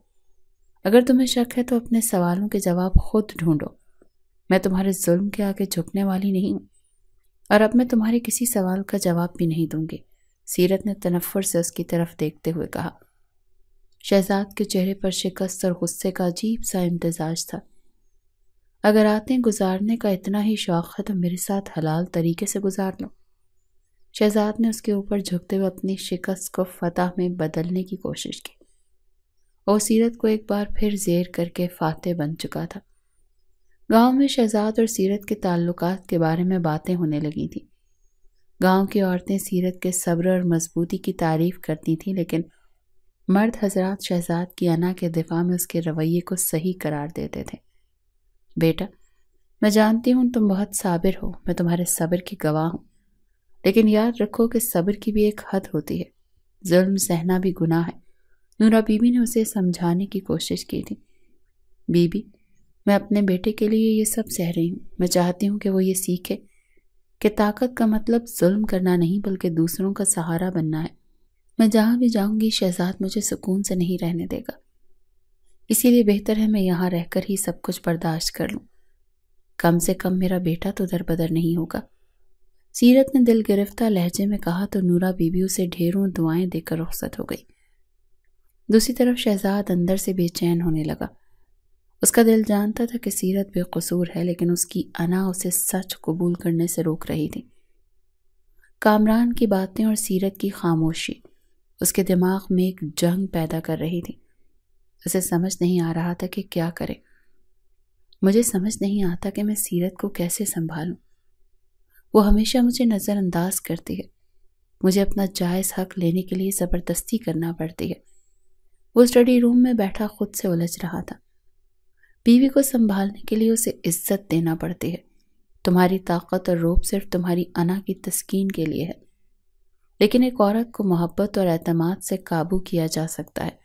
اگر تمہیں شک ہے تو اپنے سوالوں کے جواب خود ڈھونڈو، میں تمہارے ظلم کے آگے جھکنے والی نہیں ہوں، اور اب میں تمہارے کسی سوال کا جواب بھی نہیں دوں گی، سیرت نے تنفر سے اس کی طرف دیکھتے ہوئے کہا۔ شہزاد کے چہرے پر شکست اور غصے کا عجیب سا امتزاج تھا۔ اگر راتیں گزارنے کا اتنا ہی شوق ہے تو میرے ساتھ حلال طریقے سے گزار لو۔ شہزاد نے اس کے اوپر جھکتے ہوئے اپنی شکست کو فتح میں بدلنے کی کوشش کی، اور سیرت کو ایک بار پھر زیر کر کے فاتح بن چکا تھا۔ گاؤں میں شہزاد اور سیرت کے تعلقات کے بارے میں باتیں ہونے لگی تھیں۔ گاؤں کی عورتیں سیرت کے صبر اور مضبوطی کی تعریف کرتی تھیں، لیکن مرد حضرات شہزاد کی انا کے دفاع میں اس کے رویے کو صحیح قرار دیتے تھے۔ بیٹا، میں جانتی ہوں تم بہت صابر ہو، میں تمہارے صبر کی گواہ ہوں، لیکن یاد رکھو کہ صبر کی بھی ایک حد ہوتی ہے، ظلم سہنا بھی گناہ ہے۔ نورا بی بی نے اسے سمجھانے کی کوشش کی تھی۔ بی بی، میں اپنے بیٹے کے لیے یہ سب سہ رہی ہوں۔ میں چاہتی ہوں کہ وہ یہ سیکھے کہ طاقت کا مطلب ظلم کرنا نہیں بلکہ دوسروں کا سہارا بننا ہے۔ میں جہاں بھی جاؤں گی شہزاد مجھے سکون سے نہیں رہنے دے گا، اسی لیے بہتر ہے میں یہاں رہ کر ہی سب کچھ برداشت کر لوں۔ کم سے کم میرا بیٹا تو در بدر نہیں ہوگا۔ سیرت نے دل گرفتہ لہجے میں کہا تو نورا بی بی اسے ڈھیروں دعائیں دے کر رخصت ہو گئی۔ دوسری طرف شہزاد اندر سے بے چین ہونے لگا۔ اس کا دل جانتا تھا کہ سیرت بے قصور ہے، لیکن اس کی انا اسے سچ قبول کرنے سے روک رہی تھی۔ کامران کی باتیں اور سیرت کی خاموشی اس کے دماغ میں ایک جنگ پیدا کر رہی تھی۔ اسے سمجھ نہیں آ رہا تھا کہ کیا کرے۔ مجھے سمجھ نہیں آتا کہ میں سیرت کو کیسے سنبھالوں۔ وہ ہمیشہ مجھے نظر انداز کرتی ہے، مجھے اپنا جائز حق لینے کے لیے زبردستی کرنا پڑتی ہے۔ وہ اسٹڈی روم میں بیٹھا خود سے الجھ رہا تھا۔ بیوی کو سنبھالنے کے لیے اسے عزت دینا پڑتی ہے۔ تمہاری طاقت اور روب صرف تمہاری انا کی تسکین کے لیے ہے، لیکن ایک عورت کو محبت اور اعتماد سے قابو کیا جا سکتا ہے۔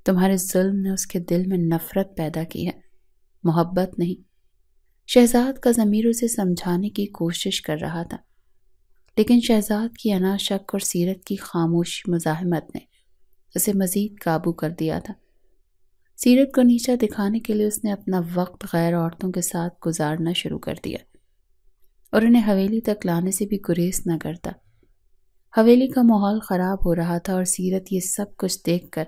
تمہارے ظلم نے اس کے دل میں نفرت پیدا کی ہے، محبت نہیں۔ شہزاد کا ضمیر اسے سمجھانے کی کوشش کر رہا تھا، لیکن شہزاد کی انا، شک اور سیرت کی خاموش مزاحمت نے اسے مزید قابو کر دیا تھا۔ سیرت کو نیچا دکھانے کے لیے اس نے اپنا وقت غیر عورتوں کے ساتھ گزارنا شروع کر دیا اور انہیں حویلی تک لانے سے بھی گریز نہ کرتا۔ حویلی کا ماحول خراب ہو رہا تھا اور سیرت یہ سب کچھ دیکھ کر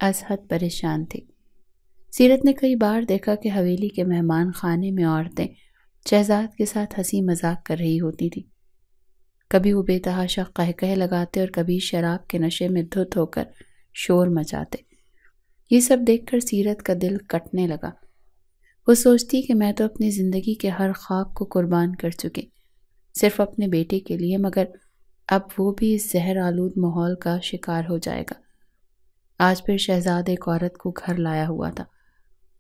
از حد پریشان تھی۔ سیرت نے کئی بار دیکھا کہ حویلی کے مہمان خانے میں عورتیں شہزاد کے ساتھ ہنسی مذاق کر رہی ہوتی تھی۔ کبھی وہ بے تحاشا قہقہے لگاتے اور کبھی شراب کے نشے میں دھت ہو کر شور مچاتے۔ یہ سب دیکھ کر سیرت کا دل کٹنے لگا۔ وہ سوچتی کہ میں تو اپنی زندگی کے ہر خواب کو قربان کر چکی، صرف اپنے بیٹے کے لیے، مگر اب وہ بھی اس زہر آلود ماحول کا شکار ہو جائے گا۔ آج پھر شہزاد ایک عورت کو گھر لایا ہوا تھا۔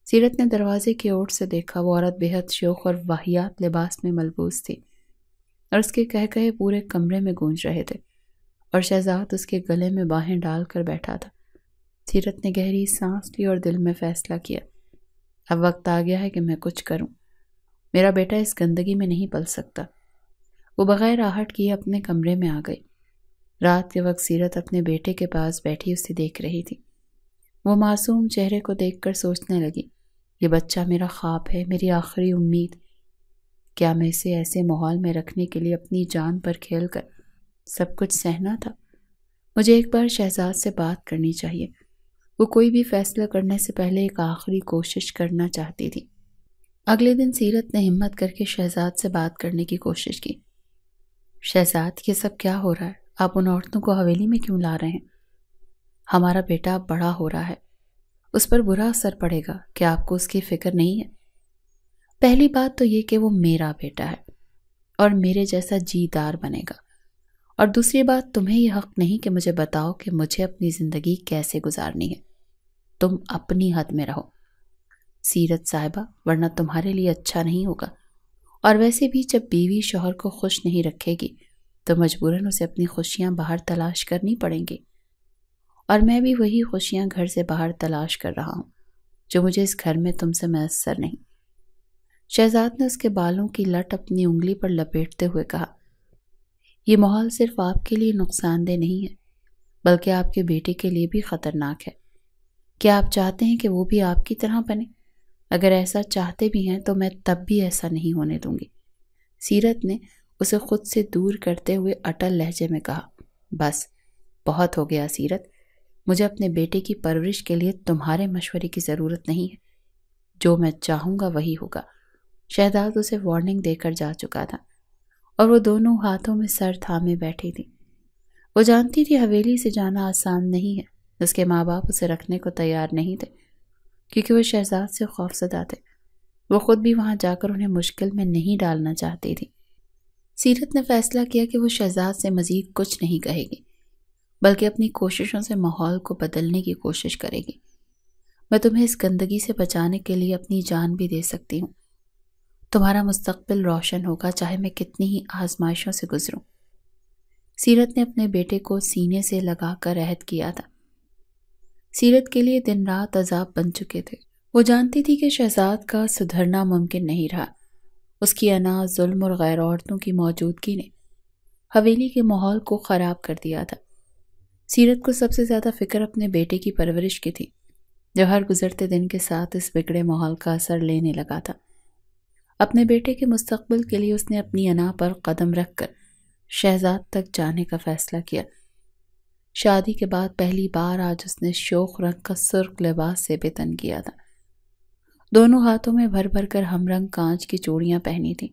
سیرت نے دروازے کی اوٹ سے دیکھا، وہ عورت بے حد شوخ اور واہیات لباس میں ملبوس تھی اور اس کے قہقہے پورے کمرے میں گونج رہے تھے، اور شہزاد اس کے گلے میں باہیں ڈال کر بیٹھا تھا۔ سیرت نے گہری سانس لی اور دل میں فیصلہ کیا، اب وقت آ گیا ہے کہ میں کچھ کروں۔ میرا بیٹا اس گندگی میں نہیں پل سکتا۔ وہ بغیر آہٹ کیے اپنے کمرے میں آ گئی۔ رات کے وقت سیرت اپنے بیٹے کے پاس بیٹھی اسے دیکھ رہی تھی۔ وہ معصوم چہرے کو دیکھ کر سوچنے لگی، یہ بچہ میرا خواب ہے، میری آخری امید۔ کیا میں اسے ایسے ماحول میں رکھنے کے لیے اپنی جان پر کھیل کر سب کچھ سہنا تھا؟ مجھے ایک بار شہزاد سے بات کرنی چاہیے۔ وہ کوئی بھی فیصلہ کرنے سے پہلے ایک آخری کوشش کرنا چاہتی تھی۔ اگلے دن سیرت نے ہمت کر کے شہزاد سے بات کرنے کی کوشش کی۔ شہزاد، یہ سب کیا ہو رہا ہے؟ آپ ان عورتوں کو حویلی میں کیوں لا رہے ہیں؟ ہمارا بیٹا اب بڑا ہو رہا ہے، اس پر برا اثر پڑے گا، کیا آپ کو اس کی فکر نہیں ہے؟ پہلی بات تو یہ کہ وہ میرا بیٹا ہے اور میرے جیسا جی دار بنے گا، اور دوسری بات تمہیں یہ حق نہیں کہ مجھے بتاؤ کہ مجھے اپنی زندگی کیسے گزارنی ہے۔ تم اپنی حد میں رہو سیرت صاحبہ، ورنہ تمہارے لیے اچھا نہیں ہوگا، اور ویسے بھی جب بیوی شوہر کو خوش نہیں رکھے گی تو مجبوراً اسے اپنی خوشیاں باہر تلاش کرنی پڑیں گی، اور میں بھی وہی خوشیاں گھر سے باہر تلاش کر رہا ہوں جو مجھے اس گھر میں تم سے میسر نہیں۔ شہزاد نے اس کے بالوں کی لٹ اپنی انگلی پر لپیٹتے ہوئے کہا، یہ ماحول صرف آپ کے لیے نقصان دہ نہیں ہے بلکہ آپ کے بیٹے کے لیے بھی خطرناک ہے۔ کیا آپ چاہتے ہیں کہ وہ بھی آپ کی طرح بنے؟ اگر ایسا چاہتے بھی ہیں تو میں تب بھی ایسا نہیں ہونے دوں گی۔ سیرت نے اسے خود سے دور کرتے ہوئے اٹل لہجے میں کہا، بس بہت ہو گیا سیرت، مجھے اپنے بیٹے کی پرورش کے لیے تمہارے مشورے کی ضرورت نہیں ہے، جو میں چاہوں گا وہی ہوگا۔ شہزاد اسے وارننگ دے کر جا چکا تھا اور وہ دونوں ہاتھوں میں سر تھامے بیٹھی تھی۔ وہ جانتی تھی حویلی سے جانا آسان نہیں ہے، اس کے ماں باپ اسے رکھنے کو تیار نہیں تھے کیونکہ وہ شہزاد سے خوفزدہ تھے۔ وہ خود بھی وہاں جا کر انہیں مشکل میں نہیں ڈالنا چاہتی تھی۔ سیرت نے فیصلہ کیا کہ وہ شہزاد سے مزید کچھ نہیں کہے گی بلکہ اپنی کوششوں سے ماحول کو بدلنے کی کوشش کرے گی۔ میں تمہیں اس گندگی سے بچانے کے لیے اپنی جان بھی دے سکتی ہوں۔ تمہارا مستقبل روشن ہوگا چاہے میں کتنی ہی آزمائشوں سے گزروں۔ سیرت نے اپنے بیٹے کو سینے سے لگا کر عہد کیا تھا۔ سیرت کے لیے دن رات عذاب بن چکے تھے۔ وہ جانتی تھی کہ شہزاد کا سدھرنا ممکن نہیں رہا۔ اس کی انا، ظلم اور غیر عورتوں کی موجودگی نے حویلی کے ماحول کو خراب کر دیا تھا۔ سیرت کو سب سے زیادہ فکر اپنے بیٹے کی پرورش کی تھی، جو ہر گزرتے دن کے ساتھ اس بگڑے ماحول کا اثر لینے لگا تھا۔ اپنے بیٹے کے مستقبل کے لیے اس نے اپنی انا پر قدم رکھ کر شہزاد تک جانے کا فیصلہ کیا۔ شادی کے بعد پہلی بار آج اس نے شوخ رنگ کا سرخ لباس سے بتن کیا تھا۔ دونوں ہاتھوں میں بھر بھر کر ہم رنگ کانچ کی چوڑیاں پہنی تھیں۔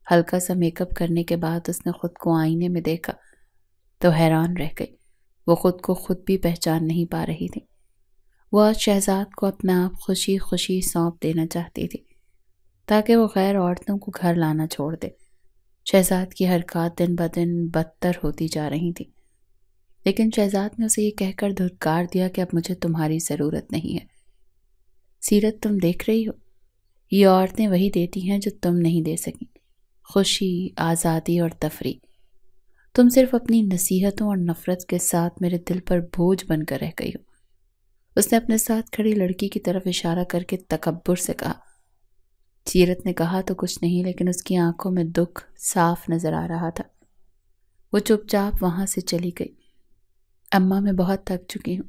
ہلکا سا میک اپ کرنے کے بعد اس نے خود کو آئینے میں دیکھا تو حیران رہ گئی۔ وہ خود کو خود بھی پہچان نہیں پا رہی تھی۔ وہ آج شہزاد کو اپنا آپ خوشی خوشی سونپ دینا چاہتی تھی تاکہ وہ غیر عورتوں کو گھر لانا چھوڑ دے۔ شہزاد کی حرکات دن بدن بدتر ہوتی جا رہی تھی، لیکن شہزاد نے اسے یہ کہہ کر دھتکار دیا کہ اب مجھے تمہاری ضرورت نہیں ہے۔ سیرت، تم دیکھ رہی ہو، یہ عورتیں وہی دیتی ہیں جو تم نہیں دے سکیں، خوشی، آزادی اور تفریح۔ تم صرف اپنی نصیحتوں اور نفرت کے ساتھ میرے دل پر بوجھ بن کر رہ گئی ہو۔ اس نے اپنے ساتھ کھڑی لڑکی کی طرف اشارہ کر کے تکبر سے کہا۔ سیرت نے کہا تو کچھ نہیں، لیکن اس کی آنکھوں میں دکھ صاف نظر آ رہا تھا۔ وہ چپ چاپ وہاں سے چلی گئی۔ اماں، میں بہت تھک چکی ہوں،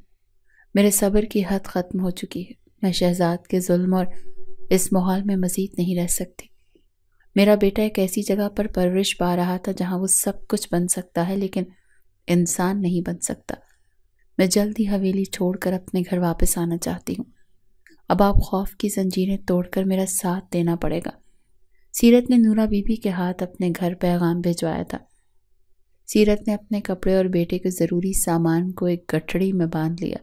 میرے صبر کی حد ختم ہو چکی ہے۔ میں شہزاد کے ظلم اور اس ماحول میں مزید نہیں رہ سکتی۔ میرا بیٹا ایک ایسی جگہ پر پرورش پا رہا تھا جہاں وہ سب کچھ بن سکتا ہے لیکن انسان نہیں بن سکتا۔ میں جلد ہی حویلی چھوڑ کر اپنے گھر واپس آنا چاہتی ہوں۔ اب آپ خوف کی زنجیریں توڑ کر میرا ساتھ دینا پڑے گا۔ سیرت نے نورا بی بی کے ہاتھ اپنے گھر پیغام بھجوایا تھا۔ سیرت نے اپنے کپڑے اور بیٹے کے ضروری سامان کو ایک گٹھڑی میں باندھ لیا۔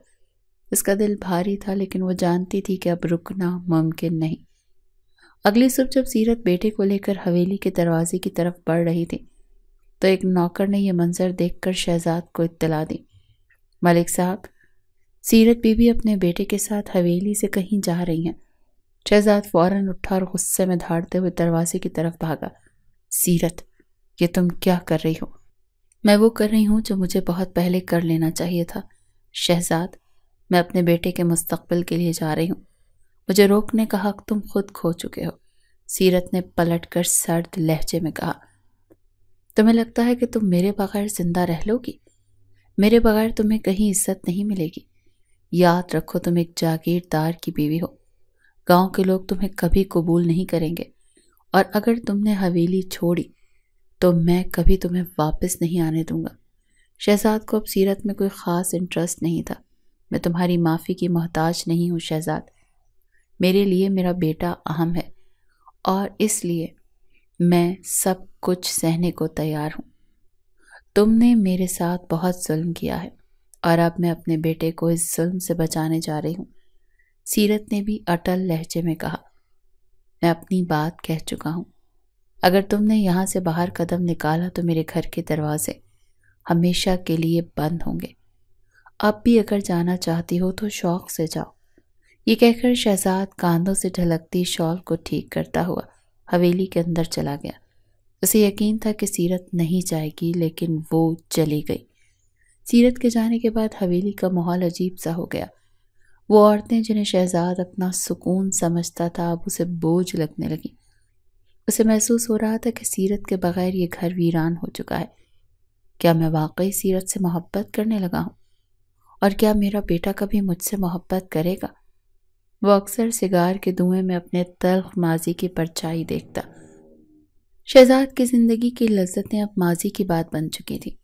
اس کا دل بھاری تھا، لیکن وہ جانتی تھی کہ اب رکنا ممکن نہیں۔ اگلی صبح جب سیرت بیٹے کو لے کر حویلی کے دروازے کی طرف بڑھ رہی تھی تو ایک نوکر نے یہ منظر دیکھ کر شہزاد کو اطلاع دی۔ ملک صاحب، سیرت بی بی اپنے بیٹے کے ساتھ حویلی سے کہیں جا رہی ہیں۔ شہزاد فوراً اٹھا اور غصے میں دھاڑتے ہوئے دروازے کی طرف بھاگا۔ سیرت، یہ تم کیا کر رہی ہو؟ میں وہ کر رہی ہوں جو مجھے بہت پہلے کر لینا چاہیے تھا۔ شہزاد، میں اپنے بیٹے کے مستقبل کے لیے جا رہی ہوں، مجھے روکنے کا حق تم خود کھو چکے ہو۔ سیرت نے پلٹ کر سرد لہجے میں کہا۔ تمہیں لگتا ہے کہ تم میرے بغیر زندہ رہ لو گی؟ میرے بغیر تمہیں کہیں عزت نہیں ملے گی۔ یاد رکھو، تم ایک جاگیردار کی بیوی ہو، گاؤں کے لوگ تمہیں کبھی قبول نہیں کریں گے، اور اگر تم نے حویلی چھوڑی تو میں کبھی تمہیں واپس نہیں آنے دوں گا۔ شہزاد کو اب سیرت میں کوئی خاص انٹرسٹ نہیں تھا۔ میں تمہاری معافی کی محتاج نہیں ہوں شہزاد، میرے لیے میرا بیٹا اہم ہے، اور اس لیے میں سب کچھ سہنے کو تیار ہوں۔ تم نے میرے ساتھ بہت ظلم کیا ہے، اور اب میں اپنے بیٹے کو اس ظلم سے بچانے جا رہی ہوں۔ سیرت نے بھی اٹل لہجے میں کہا۔ میں اپنی بات کہہ چکا ہوں، اگر تم نے یہاں سے باہر قدم نکالا تو میرے گھر کے دروازے ہمیشہ کے لیے بند ہوں گے۔ اب بھی اگر جانا چاہتی ہو تو شوق سے جاؤ۔ یہ کہہ کر شہزاد کاندھوں سے ڈھلکتی شال کو ٹھیک کرتا ہوا حویلی کے اندر چلا گیا۔ اسے یقین تھا کہ سیرت نہیں جائے گی، لیکن وہ چلی گئی۔ سیرت کے جانے کے بعد حویلی کا ماحول عجیب سا ہو گیا۔ وہ عورتیں جنہیں شہزاد اپنا سکون سمجھتا تھا اب اسے بوجھ لگنے لگی۔ اسے محسوس ہو رہا تھا کہ سیرت کے بغیر یہ گھر ویران ہو چکا ہے۔ کیا میں واقعی سیرت سے محبت کرنے لگا ہوں؟ اور کیا میرا بیٹا کبھی مجھ سے محبت کرے گا؟ وہ اکثر سگار کے دھوئیں میں اپنے تلخ ماضی کی پرچھائی دیکھتا۔ شہزاد کی زندگی کی لذتیں اب ماضی کی بات بن چکی تھی۔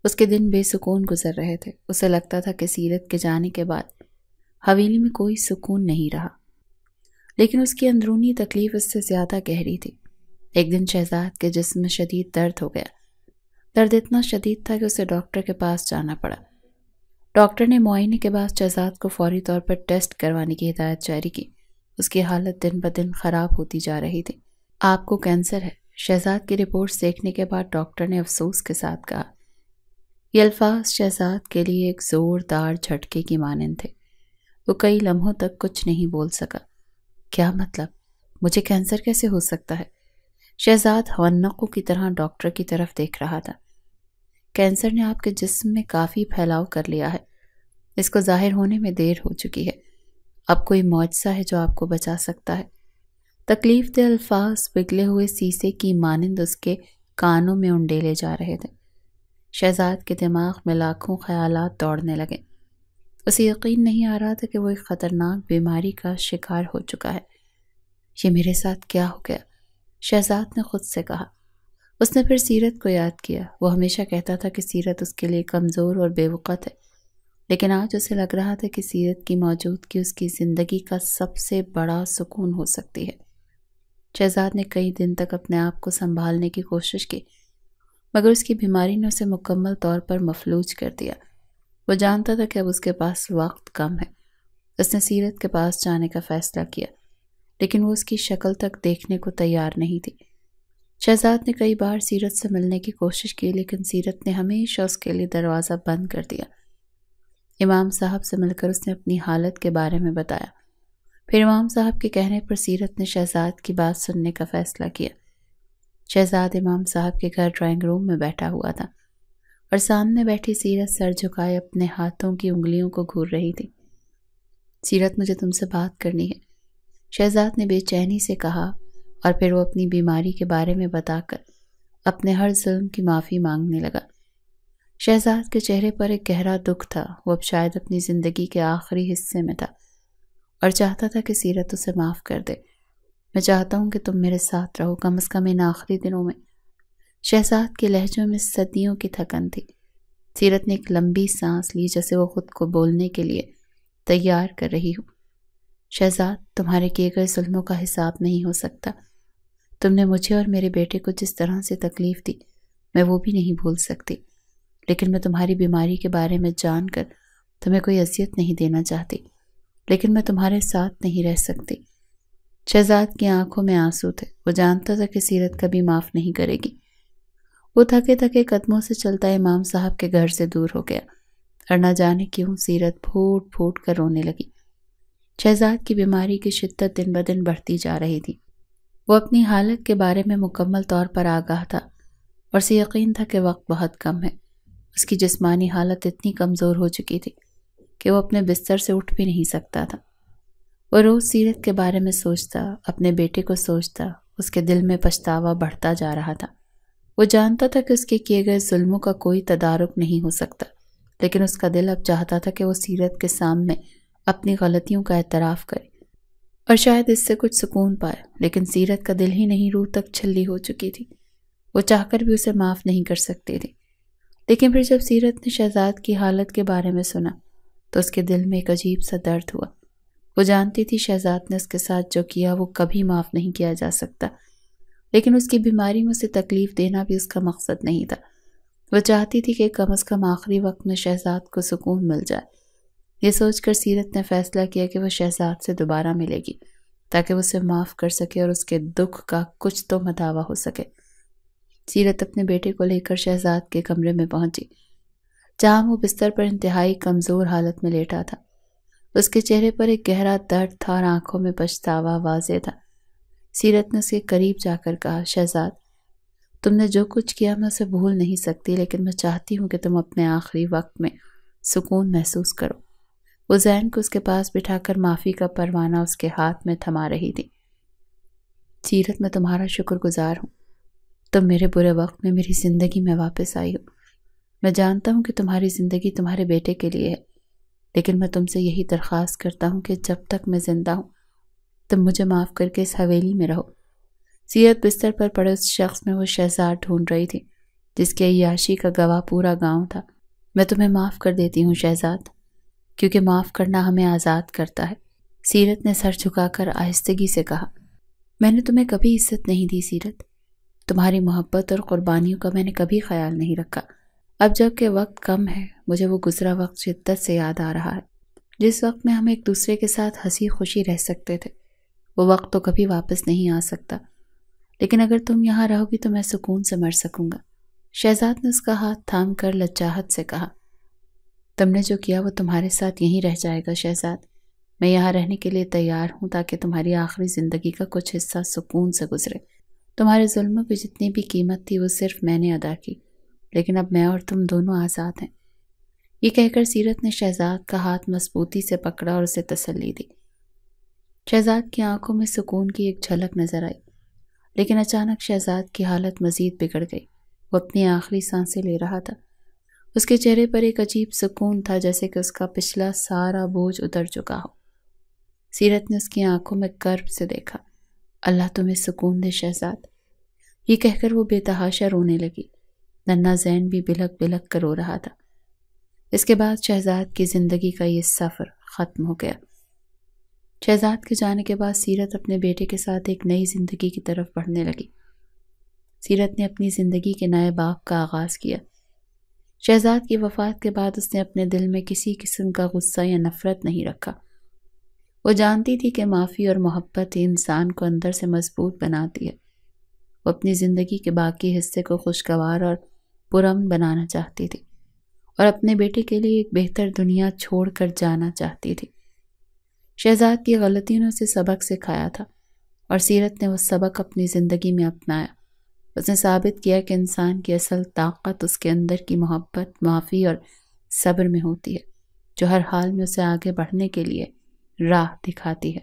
اس کے دن بے سکون گزر رہے تھے۔ اسے لگتا تھا کہ سیرت کے جانے کے بعد حویلی میں کوئی سکون نہیں رہا، لیکن اس کی اندرونی تکلیف اس سے زیادہ گہری تھی۔ ایک دن شہزاد کے جسم میں شدید درد ہو گیا۔ درد اتنا شدید تھا کہ اسے ڈاکٹر کے پاس جانا پڑا۔ ڈاکٹر نے معائنے کے بعد شہزاد کو فوری طور پر ٹیسٹ کروانے کی ہدایت جاری کی۔ اس کی حالت دن بدن خراب ہوتی جا رہی تھی۔ آپ کو کینسر ہے، شہزاد کی رپورٹس دیکھنے کے بعد ڈاکٹر نے افسوس کے ساتھ کہا۔ یہ الفاظ شہزاد کے لیے ایک زوردار جھٹکے کی مانند تھے۔ وہ کئی لمحوں تک کچھ نہیں بول سکا۔ کیا مطلب؟ مجھے کینسر کیسے ہو سکتا ہے؟ شہزاد حونقوں کی طرح ڈاکٹر کی طرف دیکھ رہا تھا۔ کینسر نے آپ کے جسم میں کافی پھیلاؤ کر لیا ہے، اس کو ظاہر ہونے میں دیر ہو چکی ہے۔ اب کوئی معجزہ ہے جو آپ کو بچا سکتا ہے۔ تکلیف دہ الفاظ پگھلے ہوئے سیسے کی مانند اس کے کانوں میں انڈیلے جا رہے تھے۔ شہزاد کے دماغ میں لاکھوں خیالات دوڑنے لگے۔ اسے یقین نہیں آ رہا تھا کہ وہ ایک خطرناک بیماری کا شکار ہو چکا ہے۔ یہ میرے ساتھ کیا ہو گیا؟ شہزاد نے خود سے کہا۔ اس نے پھر سیرت کو یاد کیا۔ وہ ہمیشہ کہتا تھا کہ سیرت اس کے لیے کمزور اور بے وقت ہے، لیکن آج اسے لگ رہا تھا کہ سیرت کی موجودگی اس کی زندگی کا سب سے بڑا سکون ہو سکتی ہے۔ شہزاد نے کئی دن تک اپنے آپ کو سنبھالنے کی کوشش کی، مگر اس کی بیماری نے اسے مکمل طور پر مفلوج کر دیا۔ وہ جانتا تھا کہ اب اس کے پاس وقت کم ہے۔ اس نے سیرت کے پاس جانے کا فیصلہ کیا، لیکن وہ اس کی شکل تک دیکھنے کو تیار نہیں تھی۔ شہزاد نے کئی بار سیرت سے ملنے کی کوشش کی، لیکن سیرت نے ہمیشہ اس کے لیے دروازہ بند کر دیا۔ امام صاحب سے مل کر اس نے اپنی حالت کے بارے میں بتایا۔ پھر امام صاحب کے کہنے پر سیرت نے شہزاد کی بات سننے کا فیصلہ کیا۔ شہزاد امام صاحب کے گھر ڈرائنگ روم میں بیٹھا ہوا تھا اور سامنے بیٹھی سیرت سر جھکائے اپنے ہاتھوں کی انگلیوں کو گھور رہی تھی۔ سیرت، مجھے تم سے بات کرنی ہے، شہزاد نے بے چینی سے کہا، اور پھر وہ اپنی بیماری کے بارے میں بتا کر اپنے ہر ظلم کی معافی مانگنے لگا۔ شہزاد کے چہرے پر ایک گہرا دکھ تھا۔ وہ اب شاید اپنی زندگی کے آخری حصے میں تھا اور چاہتا تھا کہ سیرت اسے معاف کر دے۔ میں چاہتا ہوں کہ تم میرے ساتھ رہو، کم از کم ان آخری دنوں میں۔ شہزاد کے لہجوں میں صدیوں کی تھکن تھی۔ سیرت نے ایک لمبی سانس لی، جیسے وہ خود کو بولنے کے لیے تیار کر رہی ہو۔ شہزاد، تمہارے کیے گئے ظلموں کا حساب نہیں ہو سکتا۔ تم نے مجھے اور میرے بیٹے کو جس طرح سے تکلیف دی، میں وہ بھی نہیں بھول سکتی، لیکن میں تمہاری بیماری کے بارے میں جان کر تمہیں کوئی اذیت نہیں دینا چاہتی، لیکن میں تمہارے ساتھ نہیں رہ سکتی۔ شہزاد کی آنکھوں میں آنسو تھے۔ وہ جانتا تھا کہ سیرت کبھی معاف نہیں کرے گی۔ وہ تھکے تھکے قدموں سے چلتا امام صاحب کے گھر سے دور ہو گیا، اور نہ جانے کیوں سیرت پھوٹ پھوٹ کر رونے لگی۔ شہزاد کی بیماری کی شدت دن بدن بڑھتی جا رہی تھی۔ وہ اپنی حالت کے بارے میں مکمل طور پر آگاہ تھا، اور اسے یقین تھا کہ وقت بہت کم ہے۔ اس کی جسمانی حالت اتنی کمزور ہو چکی تھی کہ وہ اپنے بستر سے اٹھ بھی نہیں سکتا تھا۔ وہ روز سیرت کے بارے میں سوچتا، اپنے بیٹے کو سوچتا۔ اس کے دل میں پچھتاوا بڑھتا جا رہا تھا۔ وہ جانتا تھا کہ اس کے کیے گئے ظلموں کا کوئی تدارک نہیں ہو سکتا، لیکن اس کا دل اب چاہتا تھا کہ وہ سیرت کے سامنے اپنی غلطیوں کا اعتراف کرے اور شاید اس سے کچھ سکون پائے، لیکن سیرت کا دل ہی نہیں روح تک چھلی ہو چکی تھی۔ وہ چاہ کر بھی اسے معاف نہیں کر سکتی تھی۔ لیکن پھر جب سیرت نے شہزاد کی حالت کے بارے میں سنا تو اس کے دل میں ایک عجیب سا درد ہوا۔ وہ جانتی تھی شہزاد نے اس کے ساتھ جو کیا وہ کبھی معاف نہیں کیا جا سکتا، لیکن اس کی بیماری میں اسے تکلیف دینا بھی اس کا مقصد نہیں تھا۔ وہ چاہتی تھی کہ کم از کم آخری وقت میں شہزاد کو سکون مل جائے۔ یہ سوچ کر سیرت نے فیصلہ کیا کہ وہ شہزاد سے دوبارہ ملے گی تاکہ وہ اسے معاف کر سکے اور اس کے دکھ کا کچھ تو مداوع ہو سکے۔ سیرت اپنے بیٹے کو لے کر شہزاد کے کمرے میں پہنچی، جہاں وہ بستر پر انتہائی کمزور حالت میں لیٹا تھا۔ اس کے چہرے پر ایک گہرا درد تھا اور آنکھوں میں پچھتاوا واضح تھا۔ سیرت نے اس کے قریب جا کر کہا، شہزاد، تم نے جو کچھ کیا میں اسے بھول نہیں سکتی، لیکن میں چاہتی ہوں کہ تم اپنے آخری وقت میں سکون محسوس کرو۔ وہ زین کو اس کے پاس بٹھا کر معافی کا پروانہ اس کے ہاتھ میں تھما رہی تھی۔ سیرت، میں تمہارا شکر گزار ہوں۔ تم میرے برے وقت میں میری زندگی میں واپس آئی ہو۔ میں جانتا ہوں کہ تمہاری زندگی تمہارے بیٹے کے لیے ہے، لیکن میں تم سے یہی درخواست کرتا ہوں کہ جب تک میں زندہ ہوں تم مجھے معاف کر کے اس حویلی میں رہو۔ سیرت بستر پر پڑے اس شخص میں وہ شہزاد ڈھونڈ رہی تھی جس کے عیاشی کا گواہ پورا گاؤں تھا۔ میں تمہیں معاف کر دیتی ہوں شہزاد، کیونکہ معاف کرنا ہمیں آزاد کرتا ہے، سیرت نے سر جھکا کر آہستگی سے کہا۔ میں نے تمہیں کبھی عزت نہیں دی سیرت، تمہاری محبت اور قربانیوں کا میں نے کبھی خیال نہیں رکھا۔ اب جب کہ وقت کم ہے مجھے وہ گزرا وقت شدت سے یاد آ رہا ہے، جس وقت میں ہم ایک دوسرے کے ساتھ ہنسی خوشی رہ سکتے تھے۔ وہ وقت تو کبھی واپس نہیں آ سکتا، لیکن اگر تم یہاں رہو گی تو میں سکون سے مر سکوں گا۔ شہزاد نے اس کا ہاتھ تھام کر لجاجت سے کہا، تم نے جو کیا وہ تمہارے ساتھ یہیں رہ جائے گا شہزاد۔ میں یہاں رہنے کے لیے تیار ہوں تاکہ تمہاری آخری زندگی کا کچھ حصہ سکون سے گزرے۔ تمہارے ظلموں کی جتنی بھی قیمت تھی وہ صرف میں نے ادا کی، لیکن اب میں اور تم دونوں آزاد ہیں۔ یہ کہہ کر سیرت نے شہزاد کا ہاتھ مضبوطی سے پکڑا اور اسے تسلی دی۔ شہزاد کی آنکھوں میں سکون کی ایک جھلک نظر آئی، لیکن اچانک شہزاد کی حالت مزید بگڑ گئی۔ وہ اپنی آخری سانسیں لے رہا تھا۔ اس کے چہرے پر ایک عجیب سکون تھا، جیسے کہ اس کا پچھلا سارا بوجھ اتر چکا ہو۔ سیرت نے اس کی آنکھوں میں کرب سے دیکھا۔ اللہ تمہیں سکون دے شہزاد، یہ کہہ کر وہ بے تحاشا رونے لگی۔ ننھا زین بھی بلک بلک کر رو رہا تھا۔ اس کے بعد شہزاد کی زندگی کا یہ سفر ختم ہو گیا۔ شہزاد کے جانے کے بعد سیرت اپنے بیٹے کے ساتھ ایک نئی زندگی کی طرف بڑھنے لگی۔ سیرت نے اپنی زندگی کے نئے باب کا آغاز کیا۔ شہزاد کی وفات کے بعد اس نے اپنے دل میں کسی قسم کا غصہ یا نفرت نہیں رکھا۔ وہ جانتی تھی کہ معافی اور محبت ہی انسان کو اندر سے مضبوط بناتی ہے۔ وہ اپنی زندگی کے باقی حصے کو خوشگوار اور پرامن بنانا چاہتی تھی، اور اپنے بیٹے کے لیے ایک بہتر دنیا چھوڑ کر جانا چاہتی تھی۔ شہزاد کی غلطیوں نے اسے سبق سکھایا تھا، اور سیرت نے وہ سبق اپنی زندگی میں اپنایا۔ اس نے ثابت کیا کہ انسان کی اصل طاقت اس کے اندر کی محبت، معافی اور صبر میں ہوتی ہے، جو ہر حال میں اسے آگے بڑھنے کے لیے راہ دکھاتی ہے۔